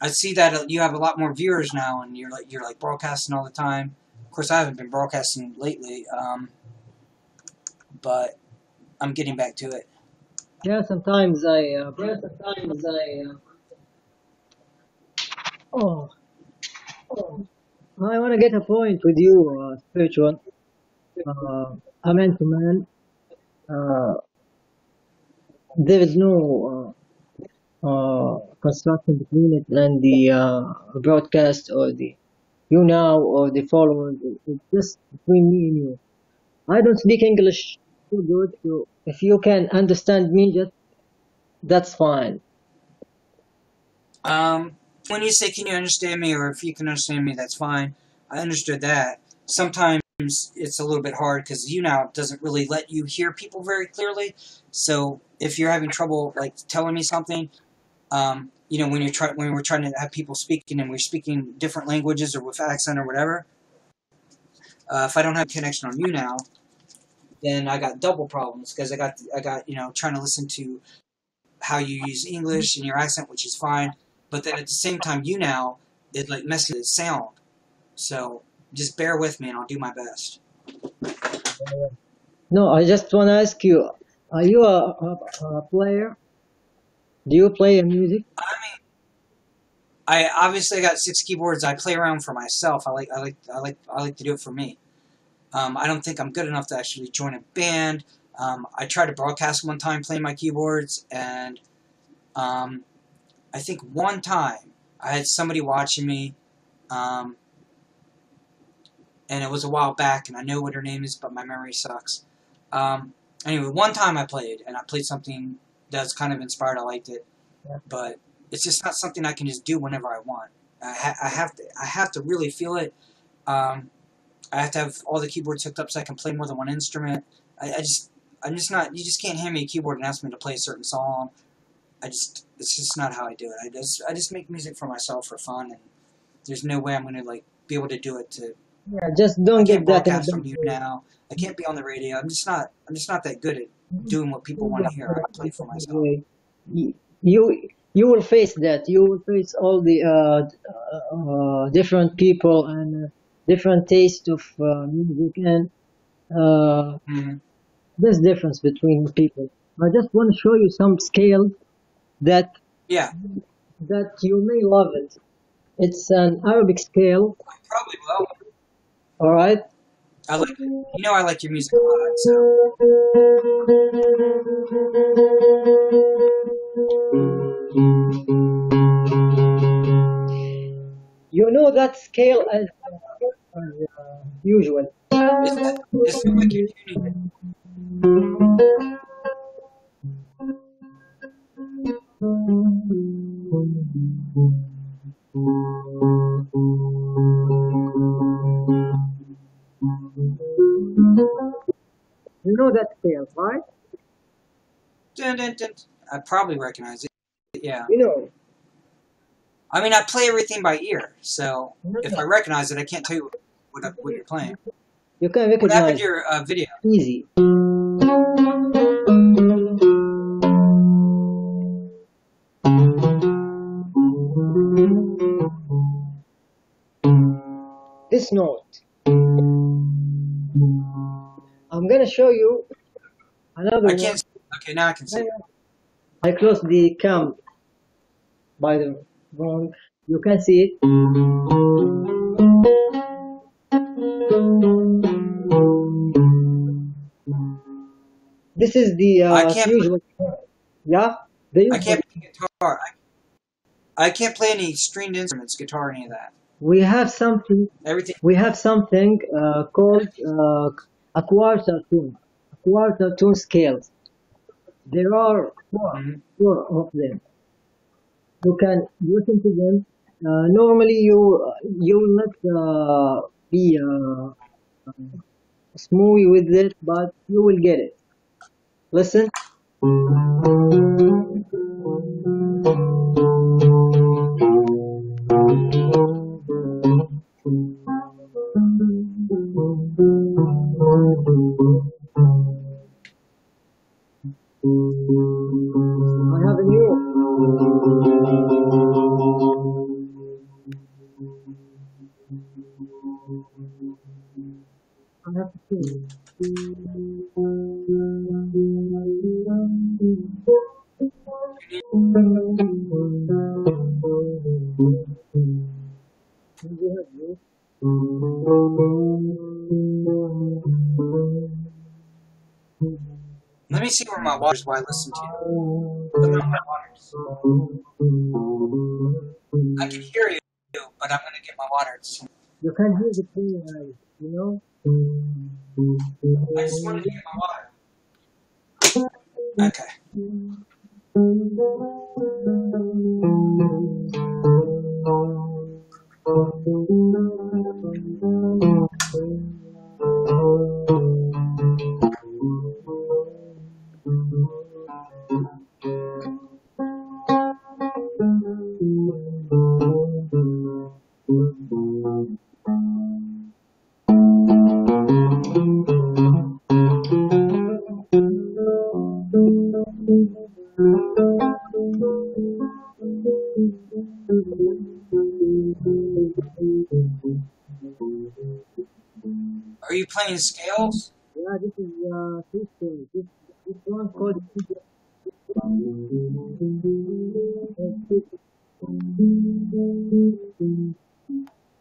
I see that you have a lot more viewers now, and you're like broadcasting all the time. Of course, I haven't been broadcasting lately. but I'm getting back to it. Yeah, sometimes oh, I want to get a point with you, spiritual. I'm into man. Uh, there is no construction between it and the broadcast or the YouNow or the followers. It's just between me and you. I don't speak English too good, so if you can understand me, just that's fine. When you say, "Can you understand me?" or "If you can understand me," that's fine. I understood that. Sometimes it's a little bit hard because YouNow doesn't really let you hear people very clearly. So if you're having trouble like telling me something, when we're trying to have people speaking and we're speaking different languages or with accent or whatever, if I don't have connection on YouNow, then I got double problems because I got trying to listen to how you use English and your accent, which is fine, but then at the same time, YouNow it like messes with sound. So just bear with me and I'll do my best. No, I just want to ask you, are you a player? Do you play music? I obviously got 6 keyboards. I play around for myself. I like to do it for me. I don't think I'm good enough to actually join a band. I tried to broadcast one time playing my keyboards, and I think one time I had somebody watching me, and it was a while back, and I know what her name is, but my memory sucks. Anyway, one time I played, and I played something that was kind of inspired. I liked it, but it's just not something I can just do whenever I want. I have to really feel it. I have to have all the keyboards hooked up so I can play more than one instrument. I'm just not. You just can't hand me a keyboard and ask me to play a certain song. It's just not how I do it. I just make music for myself for fun, and there's no way I'm gonna like be able to do it to. Yeah, just I don't can't get that in a broadcast from bad you way. now. I can't be on the radio. I'm just not that good at doing what people want Yeah, to hear. I play in for a bad myself. way. You will face that. You will face all the different people and different taste of music, and uh, Mm-hmm. there's difference between people. I just want to show you some scale that Yeah, that you may love it. It's an Arabic scale, probably will. all right? I like your music a lot. So You know that scale as usual. it's not like you're tuning it. You know that scale, right? Dun, dun, dun. I probably recognize it. Yeah. You know. I mean, I play everything by ear, so if I No, recognize it, I can't tell you what you're playing. you can What happened recognize to your video? easy. This note. I'm gonna show you another I one. can't. Okay, now I can see it. I closed the cam by the wrong. You can see it. This is the I can't. usual. Yeah, the I usual. can't play guitar. I can't play any stringed instruments, guitar, any of that. We have something. Everything. We have something called a quarter tone. A quarter tone scales. There are Mm-hmm. four of them. You can listen to them. Normally, you will not be smooth with it, but you will get it. Listen. I have a new. I have to sing. Do you have this? Let me see where my water's while I listen to you. Put on my waters. I can hear you, but I'm gonna get my waters. You can hear the plane, you know? I just wanted to get my water. Okay. Are you playing scales? Yeah, this is Tuesday. This one called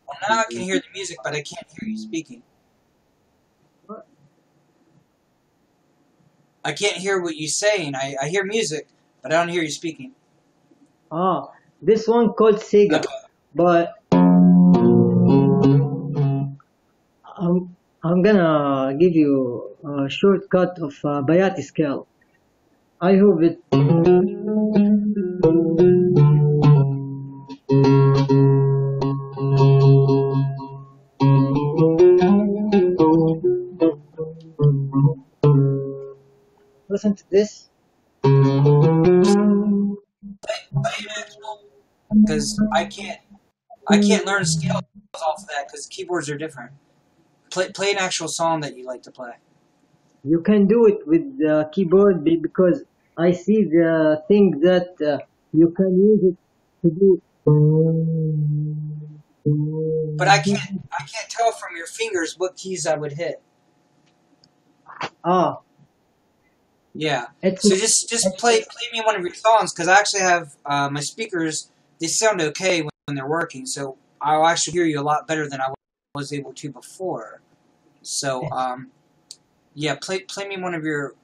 Well, now I can hear the music, but I can't hear you speaking. I can't hear what you're saying. I hear music, but I don't hear you speaking. this one called Sega, Okay. but I'm gonna give you a shortcut of Bayati scale. I hope it. Listen to this. Because I can't learn scales off of that because keyboards are different. Play an actual song that you like to play. You can do it with the keyboard because I see the thing that you can use it to do. But I can't tell from your fingers what keys I would hit. Ah, Yeah. it's So just play me one of your songs because I actually have my speakers. They sound okay when they're working, so I'll actually hear you a lot better than I was able to before. So yeah, play me one of your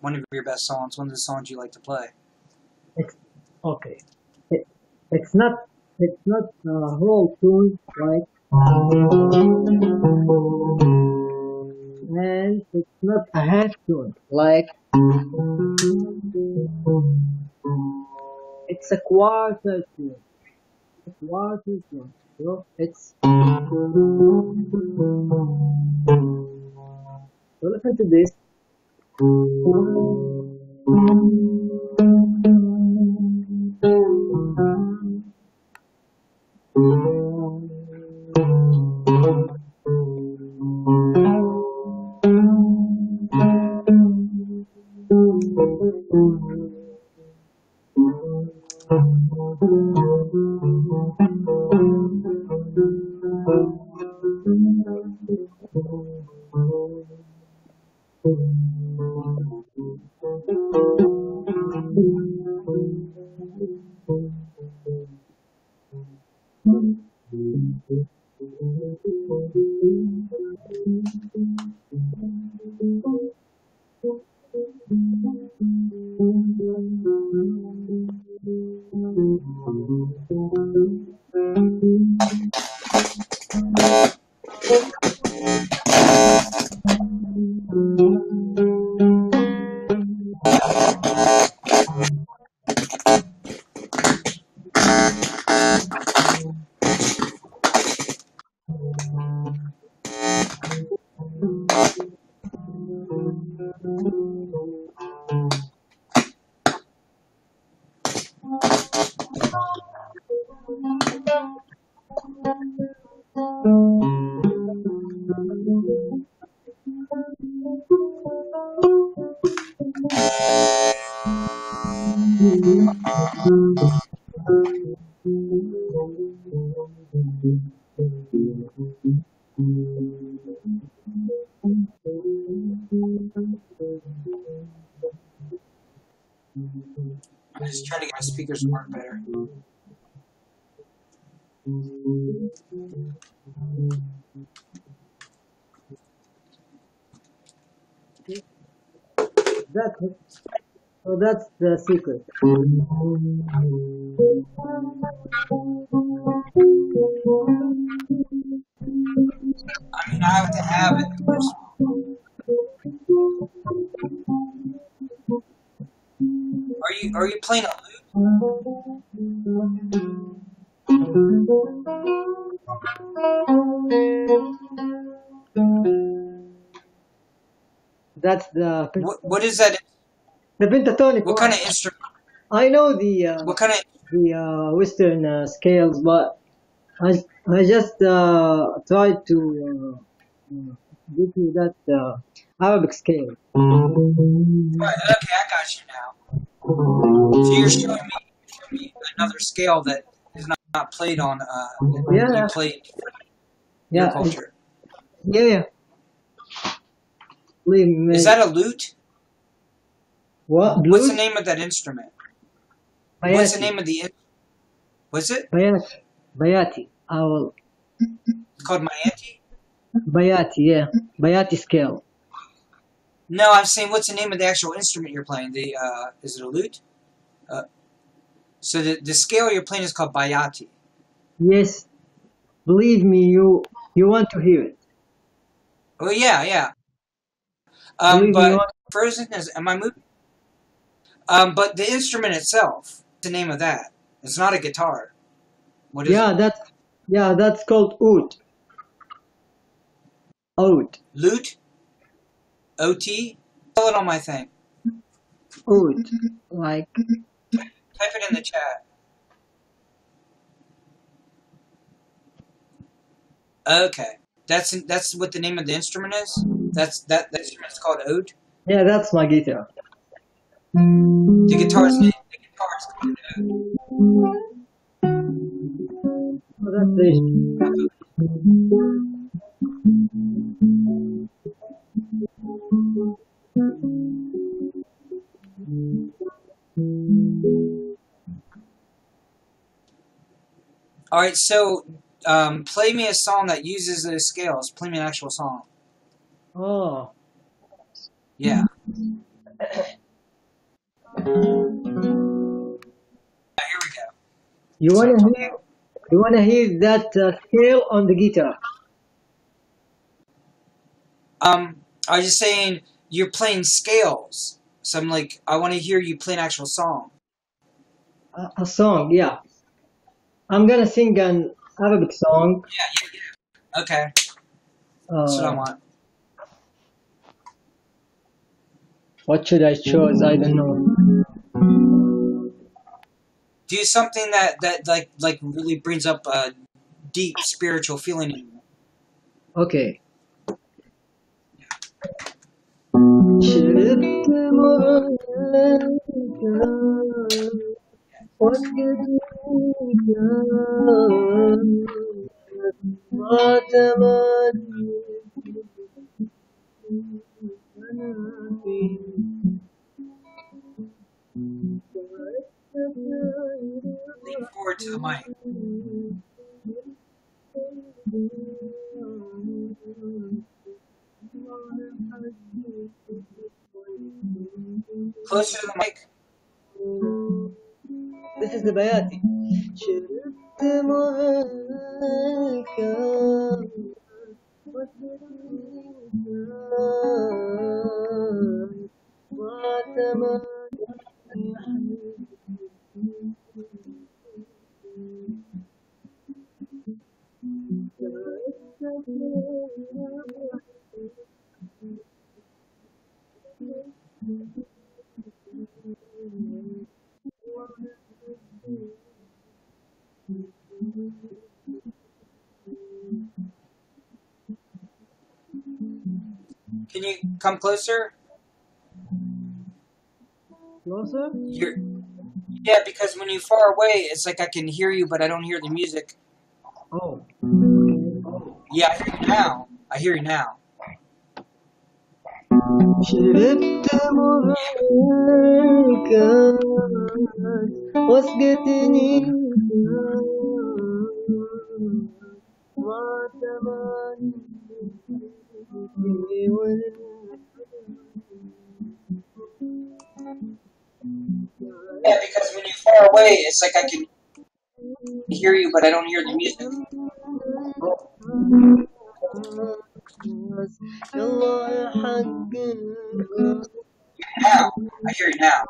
best songs. One of the songs you like to play. okay. It, it's not a whole tune, right? And it's not a half tune, like it's a quarter tune. A quarter tune. You know, it's. So listen to this. I'm just trying to get my speakers to work better. That's so that's the secret. I mean, I have to have it. Are you playing a lute? That's the What is that? pentatonic What one. kind of instrument? I know What kind of? the Western scales, but I just tried to give you that Arabic scale. Right, okay, I got you now. So you're showing me another scale that is not played on. You Yeah, played your yeah, culture. yeah. Believe me. Is that a lute? What? What's the Blues? name of that instrument? Bayati. What's the name of the? What's it? Bayati. Bayati. It's called my auntie. Bayati, yeah. Bayati scale. No, I'm saying what's the name of the actual instrument you're playing? The is it a lute? So the scale you're playing is called bayati. Yes. Believe me, you want to hear it. Oh yeah. Believe me, you But want. frozen is am I moving? But the instrument itself, the name of that, it's not a guitar. What is it? That's called oud. Oud. Lute? OT? Tell it on my thing. Oud. Like Type it in the chat. Okay. That's what the name of the instrument is? That instrument is called oud? yeah, that's my guitar. The guitar is called oud. So that's the Alright, so play me a song that uses those scales. Play me an actual song. Oh. Yeah. Here we go. You wanna hear that scale on the guitar? I was just saying you're playing scales. So I'm like, I want to hear you play an actual song. A song, yeah. I'm gonna sing an Arabic song. Yeah. Okay. That's what I want. What should I choose? I don't know. Do something that like really brings up a deep spiritual feeling in you. Okay. شربت معاك Lean forward to the mic. Closer to the mic. This is the Bayati. شربت معاك Can you come closer? Closer? Yeah, because when you're far away, it's like I can hear you, but I don't hear the music. Oh. Yeah, I hear you now. I hear you now. شربت معاك واسقتني Yeah, because when you're far away, it's like I can hear you, but I don't hear the music. Now, I hear you now.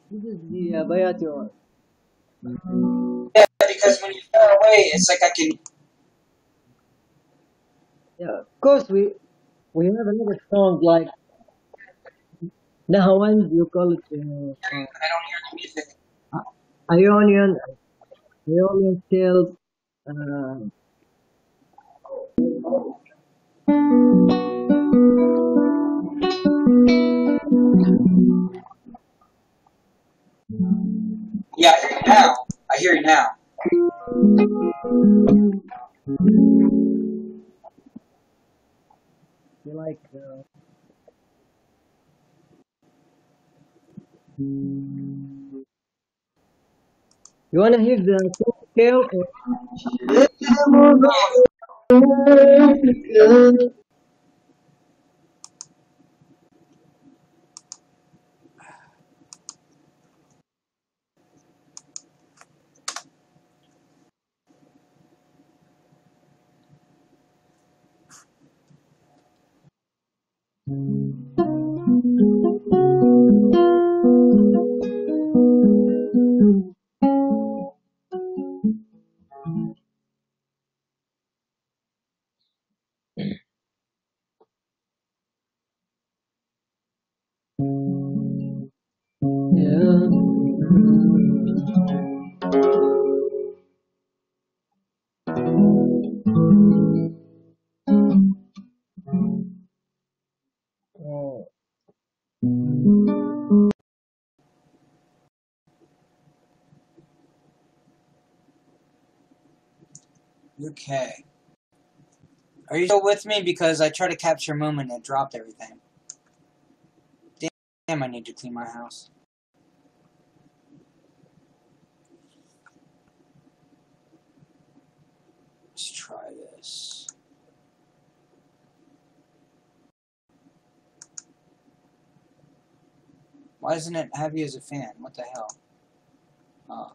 This is the Bayati one. Yeah, because when you're far away, it's like I can. Yeah, of course we have another song like Nahawan, you call it I don't hear the music. Ionian, Ionian Tales. Uh, Yeah, I hear you now. I hear you now. you like you wanna hear the scale? Yeah. Oh, Okay. Are you still with me? Because I tried to capture a moment and it dropped everything. Damn, I need to clean my house. Let's try this. Why isn't it heavy as a fan? What the hell? Uh,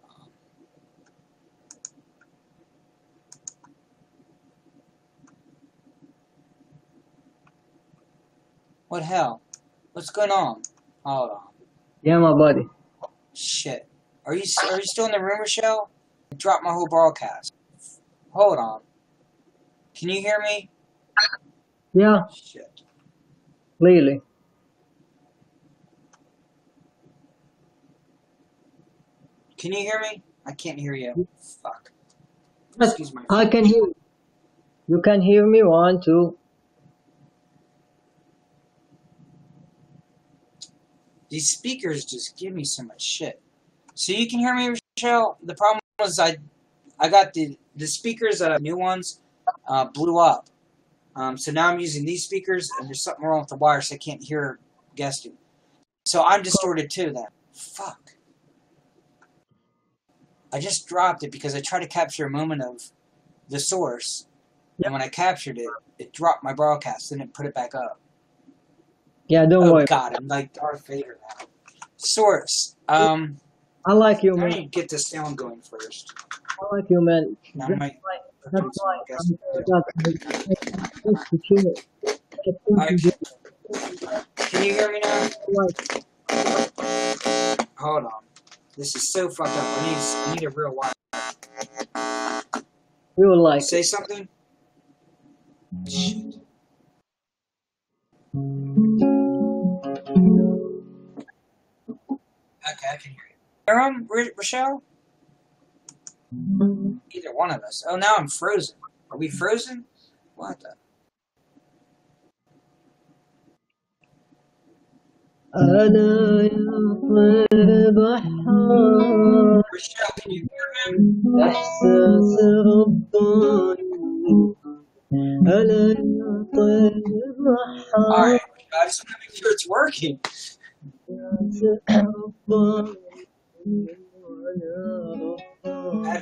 what hell? What's going on? Hold on. yeah, my buddy. Shit. Are you still in the room, Rochelle? I dropped my whole broadcast. Hold on. Can you hear me? Yeah, Shit. clearly. Can you hear me? I can't hear you. Fuck. Yes, Excuse my I French. can hear you. You can hear me. 1, 2. These speakers just give me so much shit. So you can hear me, Rochelle? The problem was I got the speakers, new ones, blew up. So now I'm using these speakers, and there's something wrong with the wire, so I can't hear guesting. So I'm distorted too then. Fuck. I just dropped it because I tried to capture a moment of the source, and when I captured it, it dropped my broadcast, and it put it back up. Yeah, don't Oh worry. god, I'm like Darth Vader now. Source. I like you, I man. need to get this sound going first. I like you, man. Now I That's might why. put That's in some why more I'm guesting saying too. that I to share. I think Alright, you can you hear me now? like. Hold on. This is so fucked up. I need a real wire. You will like Say it. something? Shit. Okay, I can hear you. Hear him, Rochelle? Either one of us. Oh, now I'm frozen. Are we frozen? What the? أنا يا طير بحار Rochelle, can you hear him? إحساس رباني أنا يا طير بحار Alright, I just want to make sure it's working. Bad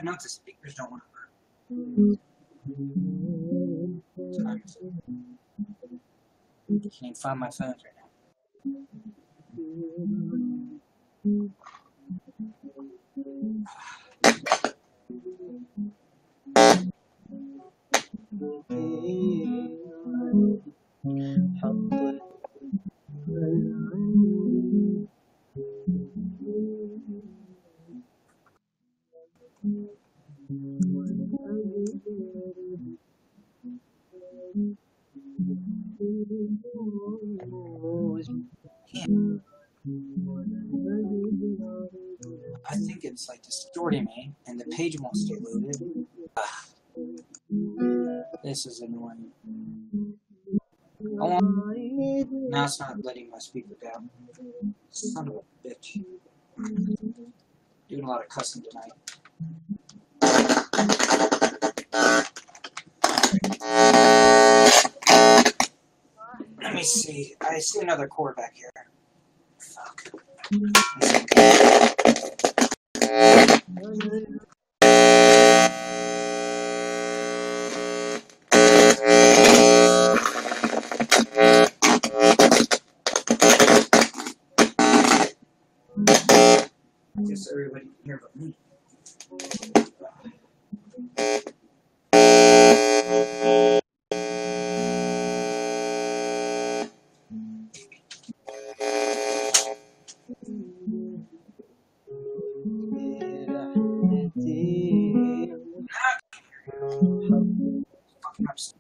enough the speakers don't want to work. Can't even find my phone right now. I think it's like distorting me, and the page won't stay loaded. This is annoying. Oh, now it's not letting my speaker down. Son of a bitch. Doing a lot of cussing tonight. Let me see. I see another cord back here. Fuck. I guess everybody can hear but me. Fucking upset.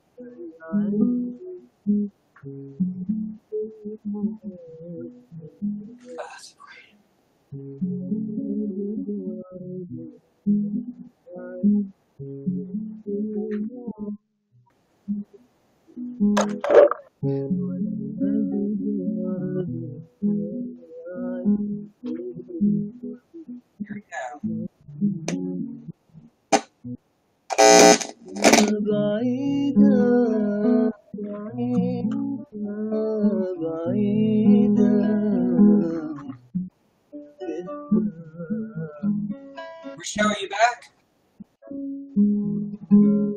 Rochelle, are you back?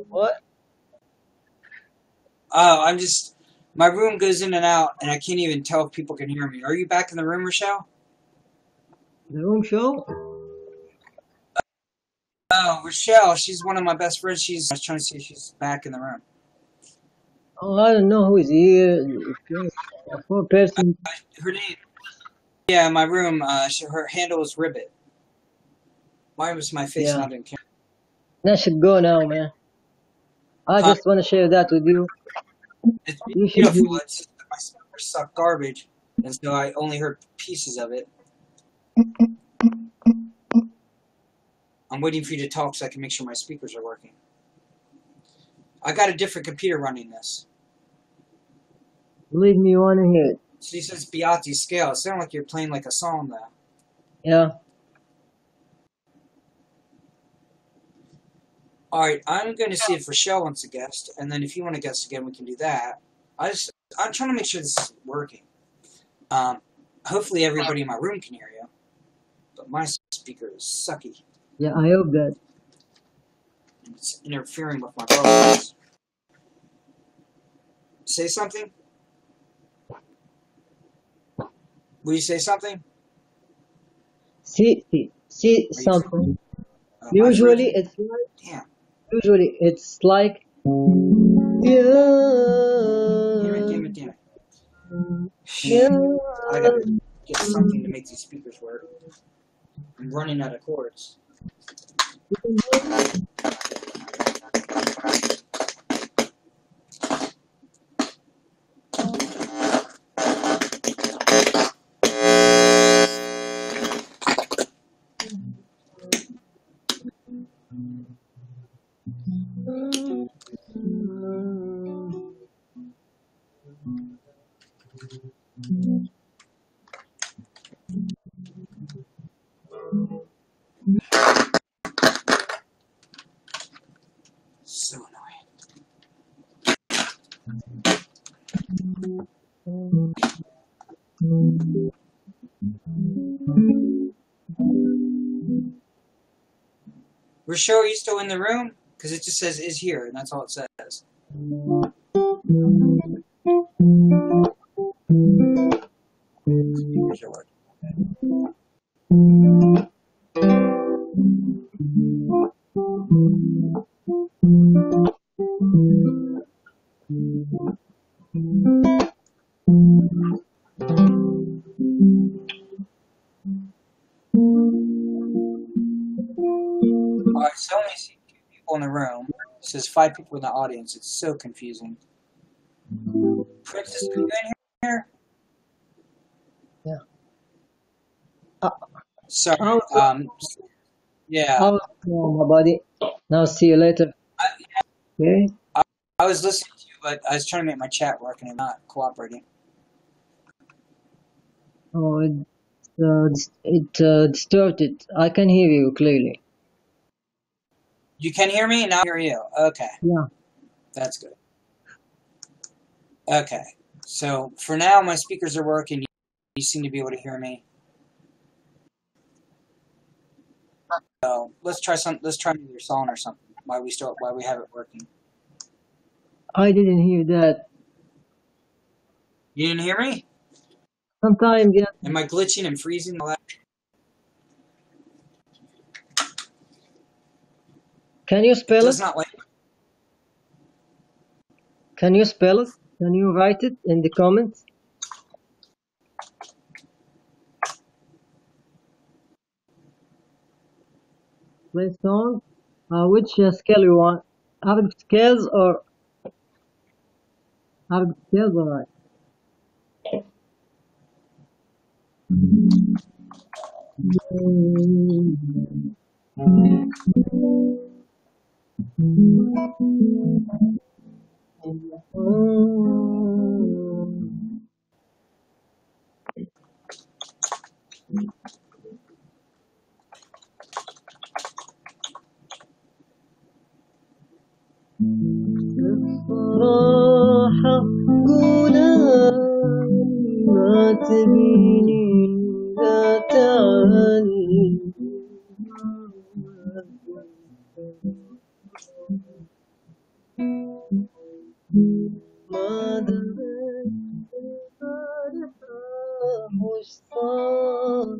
What? Oh, I'm just... My room goes in and out, and I can't even tell if people can hear me. Are you back in the room, Rochelle? The room show? Oh, Rochelle, she's one of my best friends. I was trying to see if she's back in the room. Oh, I don't know who is here. A poor person. Her name... Yeah, my room, her handle is Ribbit. Mine was my face, Yeah. and I didn't care. That should go now, man. I Huh? just want to share that with you. It's You should beautiful. do. It's just that my speakers suck garbage, and so I only heard pieces of it. I'm waiting for you to talk so I can make sure my speakers are working. I got a different computer running this. Believe me, you want to hear it. She says Beati scale. It sounds like you're playing like a song, though. Yeah. Alright, I'm going to see if Rochelle wants a guest, and then if you want a guest again, we can do that. I'm trying to make sure this is working. Hopefully everybody in my room can hear you, but my speaker is sucky. Yeah, I hope that. It's interfering with my broadcast. Say something? Will you say something? See something. Usually it's like. Damn. Usually it's like. Damn it. Shit. I gotta get something to make these speakers work. I'm running out of cords. Rochelle, are you still in the room? Because it just says is here, and that's all it says. Speakers are working. Alright, so I only see 2 people in the room. It says 5 people in the audience. It's so confusing. Princess, are you in here? Yeah. Sorry. Yeah. I was my buddy. Now see you later. Okay. I was listening to you, but I was trying to make my chat work and it's not cooperating. Oh, it distorted. I can hear you clearly. You can hear me? Now I hear you. Okay. Yeah. That's good. Okay. So for now, my speakers are working. You seem to be able to hear me. So let's try your song or something while we have it working. I didn't hear that. You didn't hear me? Sometimes, yeah. Am I glitching and freezing? Can you spell Does it? not like. Can you spell it? Can you write it in the comments? Play song. Which scale you want? Arabic scales or Arabic scales, alright. الصراحة قولها ما تبيني لا تعاني ما دريت البارحة وش صار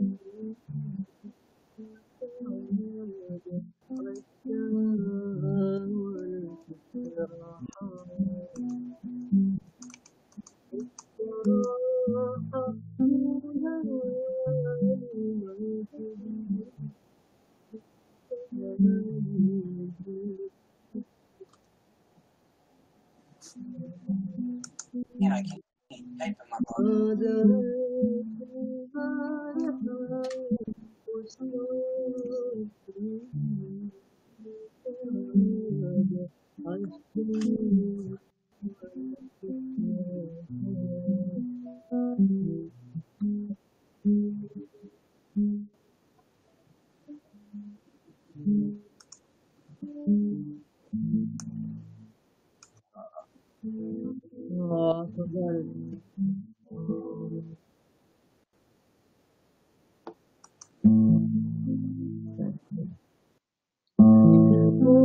Man, I can't type in my book. ما دريت البارحة وش صار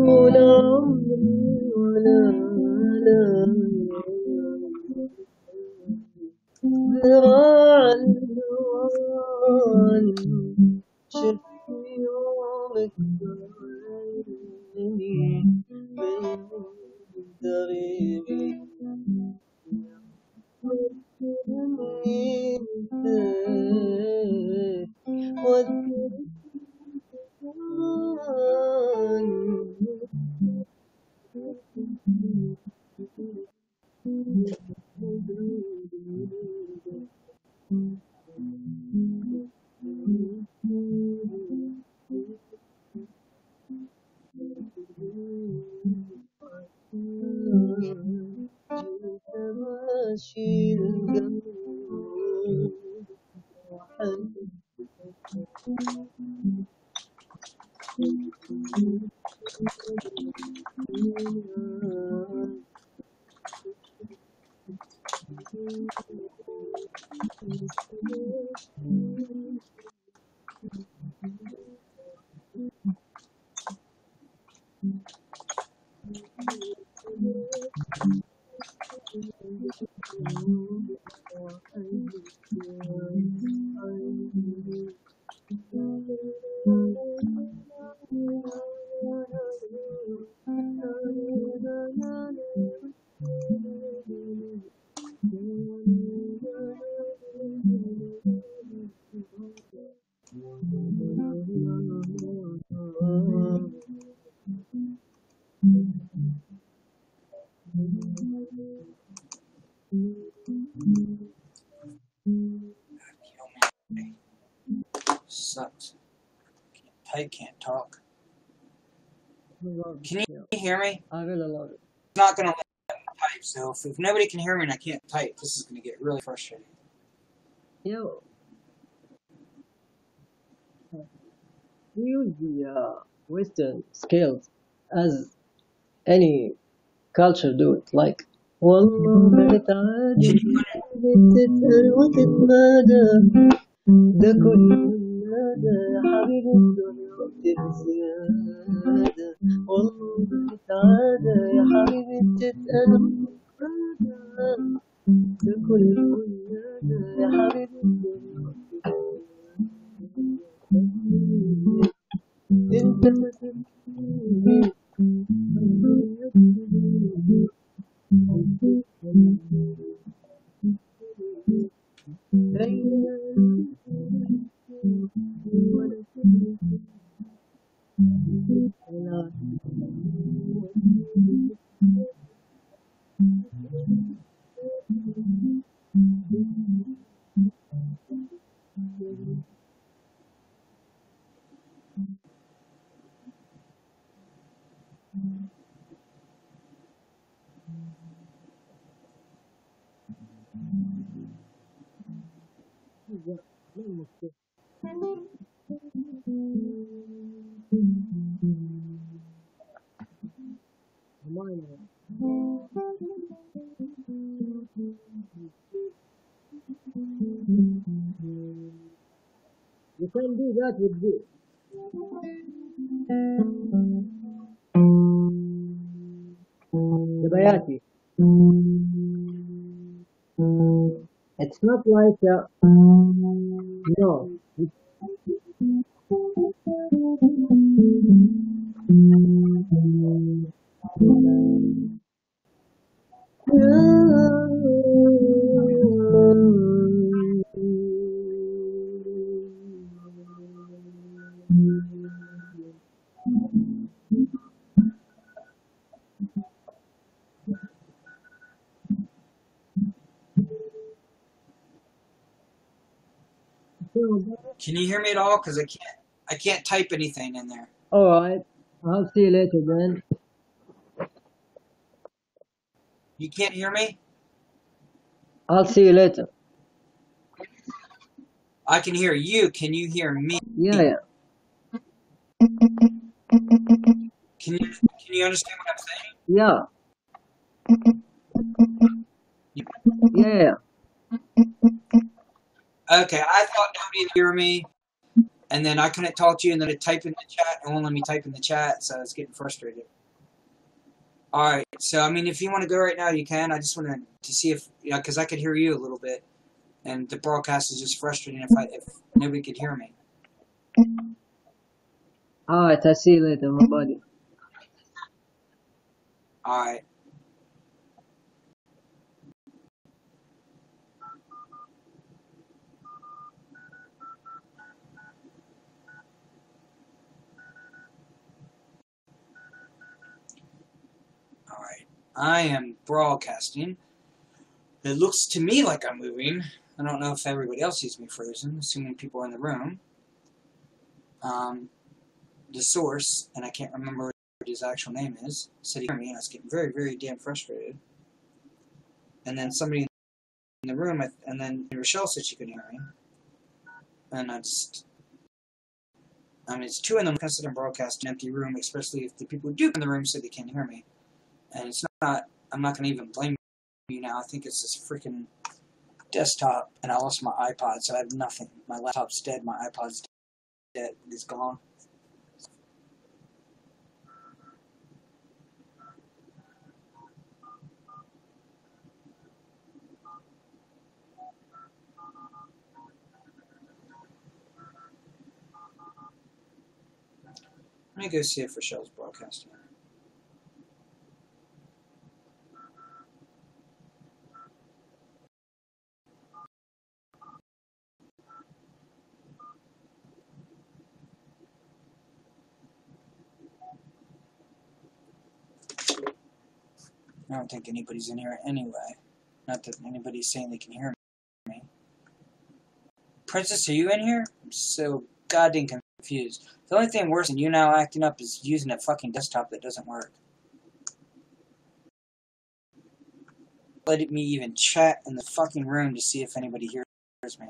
ولا عمري ولا ذراع الهوان شفت يومك بعيني من دربي واذكرني نسيت واذكرني جيت ماشي القلب sucks. Can't type, can't talk. Yeah, Can you hear me? I really love it. It's not going to let me type, so if nobody can hear me and I can't type, this is going to get really frustrating. Yeah, we use the Western skills as any culture do it. Like والله تعالى تسأل وتتمادى ده كل هذا يا حبيبي الدنيا بزيادة والله تعالى يا حبيبي تسأل وتتمادى ده كل هذا يا حبيبي الدنيا انت فاكرني You can do that with this. The Bayati. It's not like no. Can you hear me at all? Because I can't type anything in there. Alright, I'll see you later then. You can't hear me? I'll see you later. I can hear you. Can you hear me? Yeah. Can you understand what I'm saying? Yeah. Yeah. Okay, I thought nobody would hear me, and then I couldn't talk to you, and then I type in the chat, and won't let me type in the chat, so I was getting frustrated. Alright, so, I mean, if you want to go right now, you can. I just wanted to see if, because I could hear you a little bit, and the broadcast is just frustrating if nobody could hear me. Alright, I'll see you later, my buddy. Alright. Alright. I am broadcasting. It looks to me like I'm moving. I don't know if everybody else sees me frozen, assuming people are in the room. The source, and I can't remember what his actual name is, said he could hear me, and I was getting very, very damn frustrated. And then somebody in the room, and then Rochelle said she couldn't hear me. And I mean, it's 2 in the morning, consider broadcast an empty room, especially if the people who do in the room say they can't hear me. And it's not, I'm not going to even blame you now. I think it's this freaking desktop, and I lost my iPod, so I have nothing. My laptop's dead, my iPod's dead, it's gone. Let me go see if Rochelle's broadcasting. I don't think anybody's in here anyway. Not that anybody's saying they can hear me. Princess, are you in here? I'm so goddamn confused. The only thing worse than YouNow acting up is using a fucking desktop that doesn't work. Let me even chat in the fucking room to see if anybody hears me.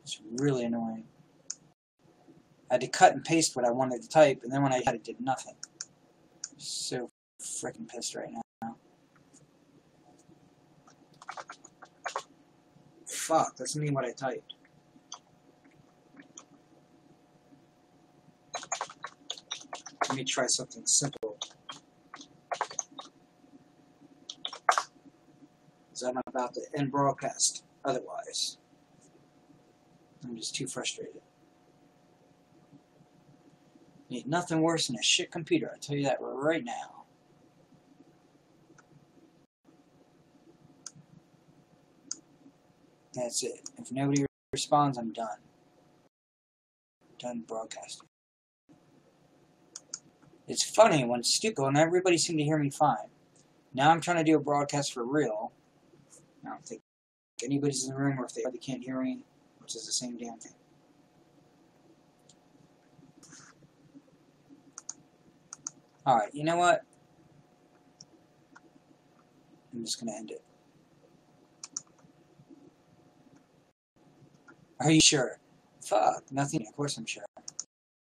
It's really annoying. I had to cut and paste what I wanted to type, and then when I had it, did nothing. So freaking pissed right now. Fuck, that's me what I typed. Let me try something simple. Because I'm about to end broadcast otherwise. I'm just too frustrated. Need nothing worse than a shit computer, I'll tell you that right now. That's it. If nobody responds, I'm done. Done broadcasting. It's funny when it's stupid and everybody seemed to hear me fine. Now I'm trying to do a broadcast for real. I don't think anybody's in the room, or if they can't hear me, which is the same damn thing. Alright, you know what? I'm just going to end it. Are you sure? Fuck, nothing. Of course I'm sure.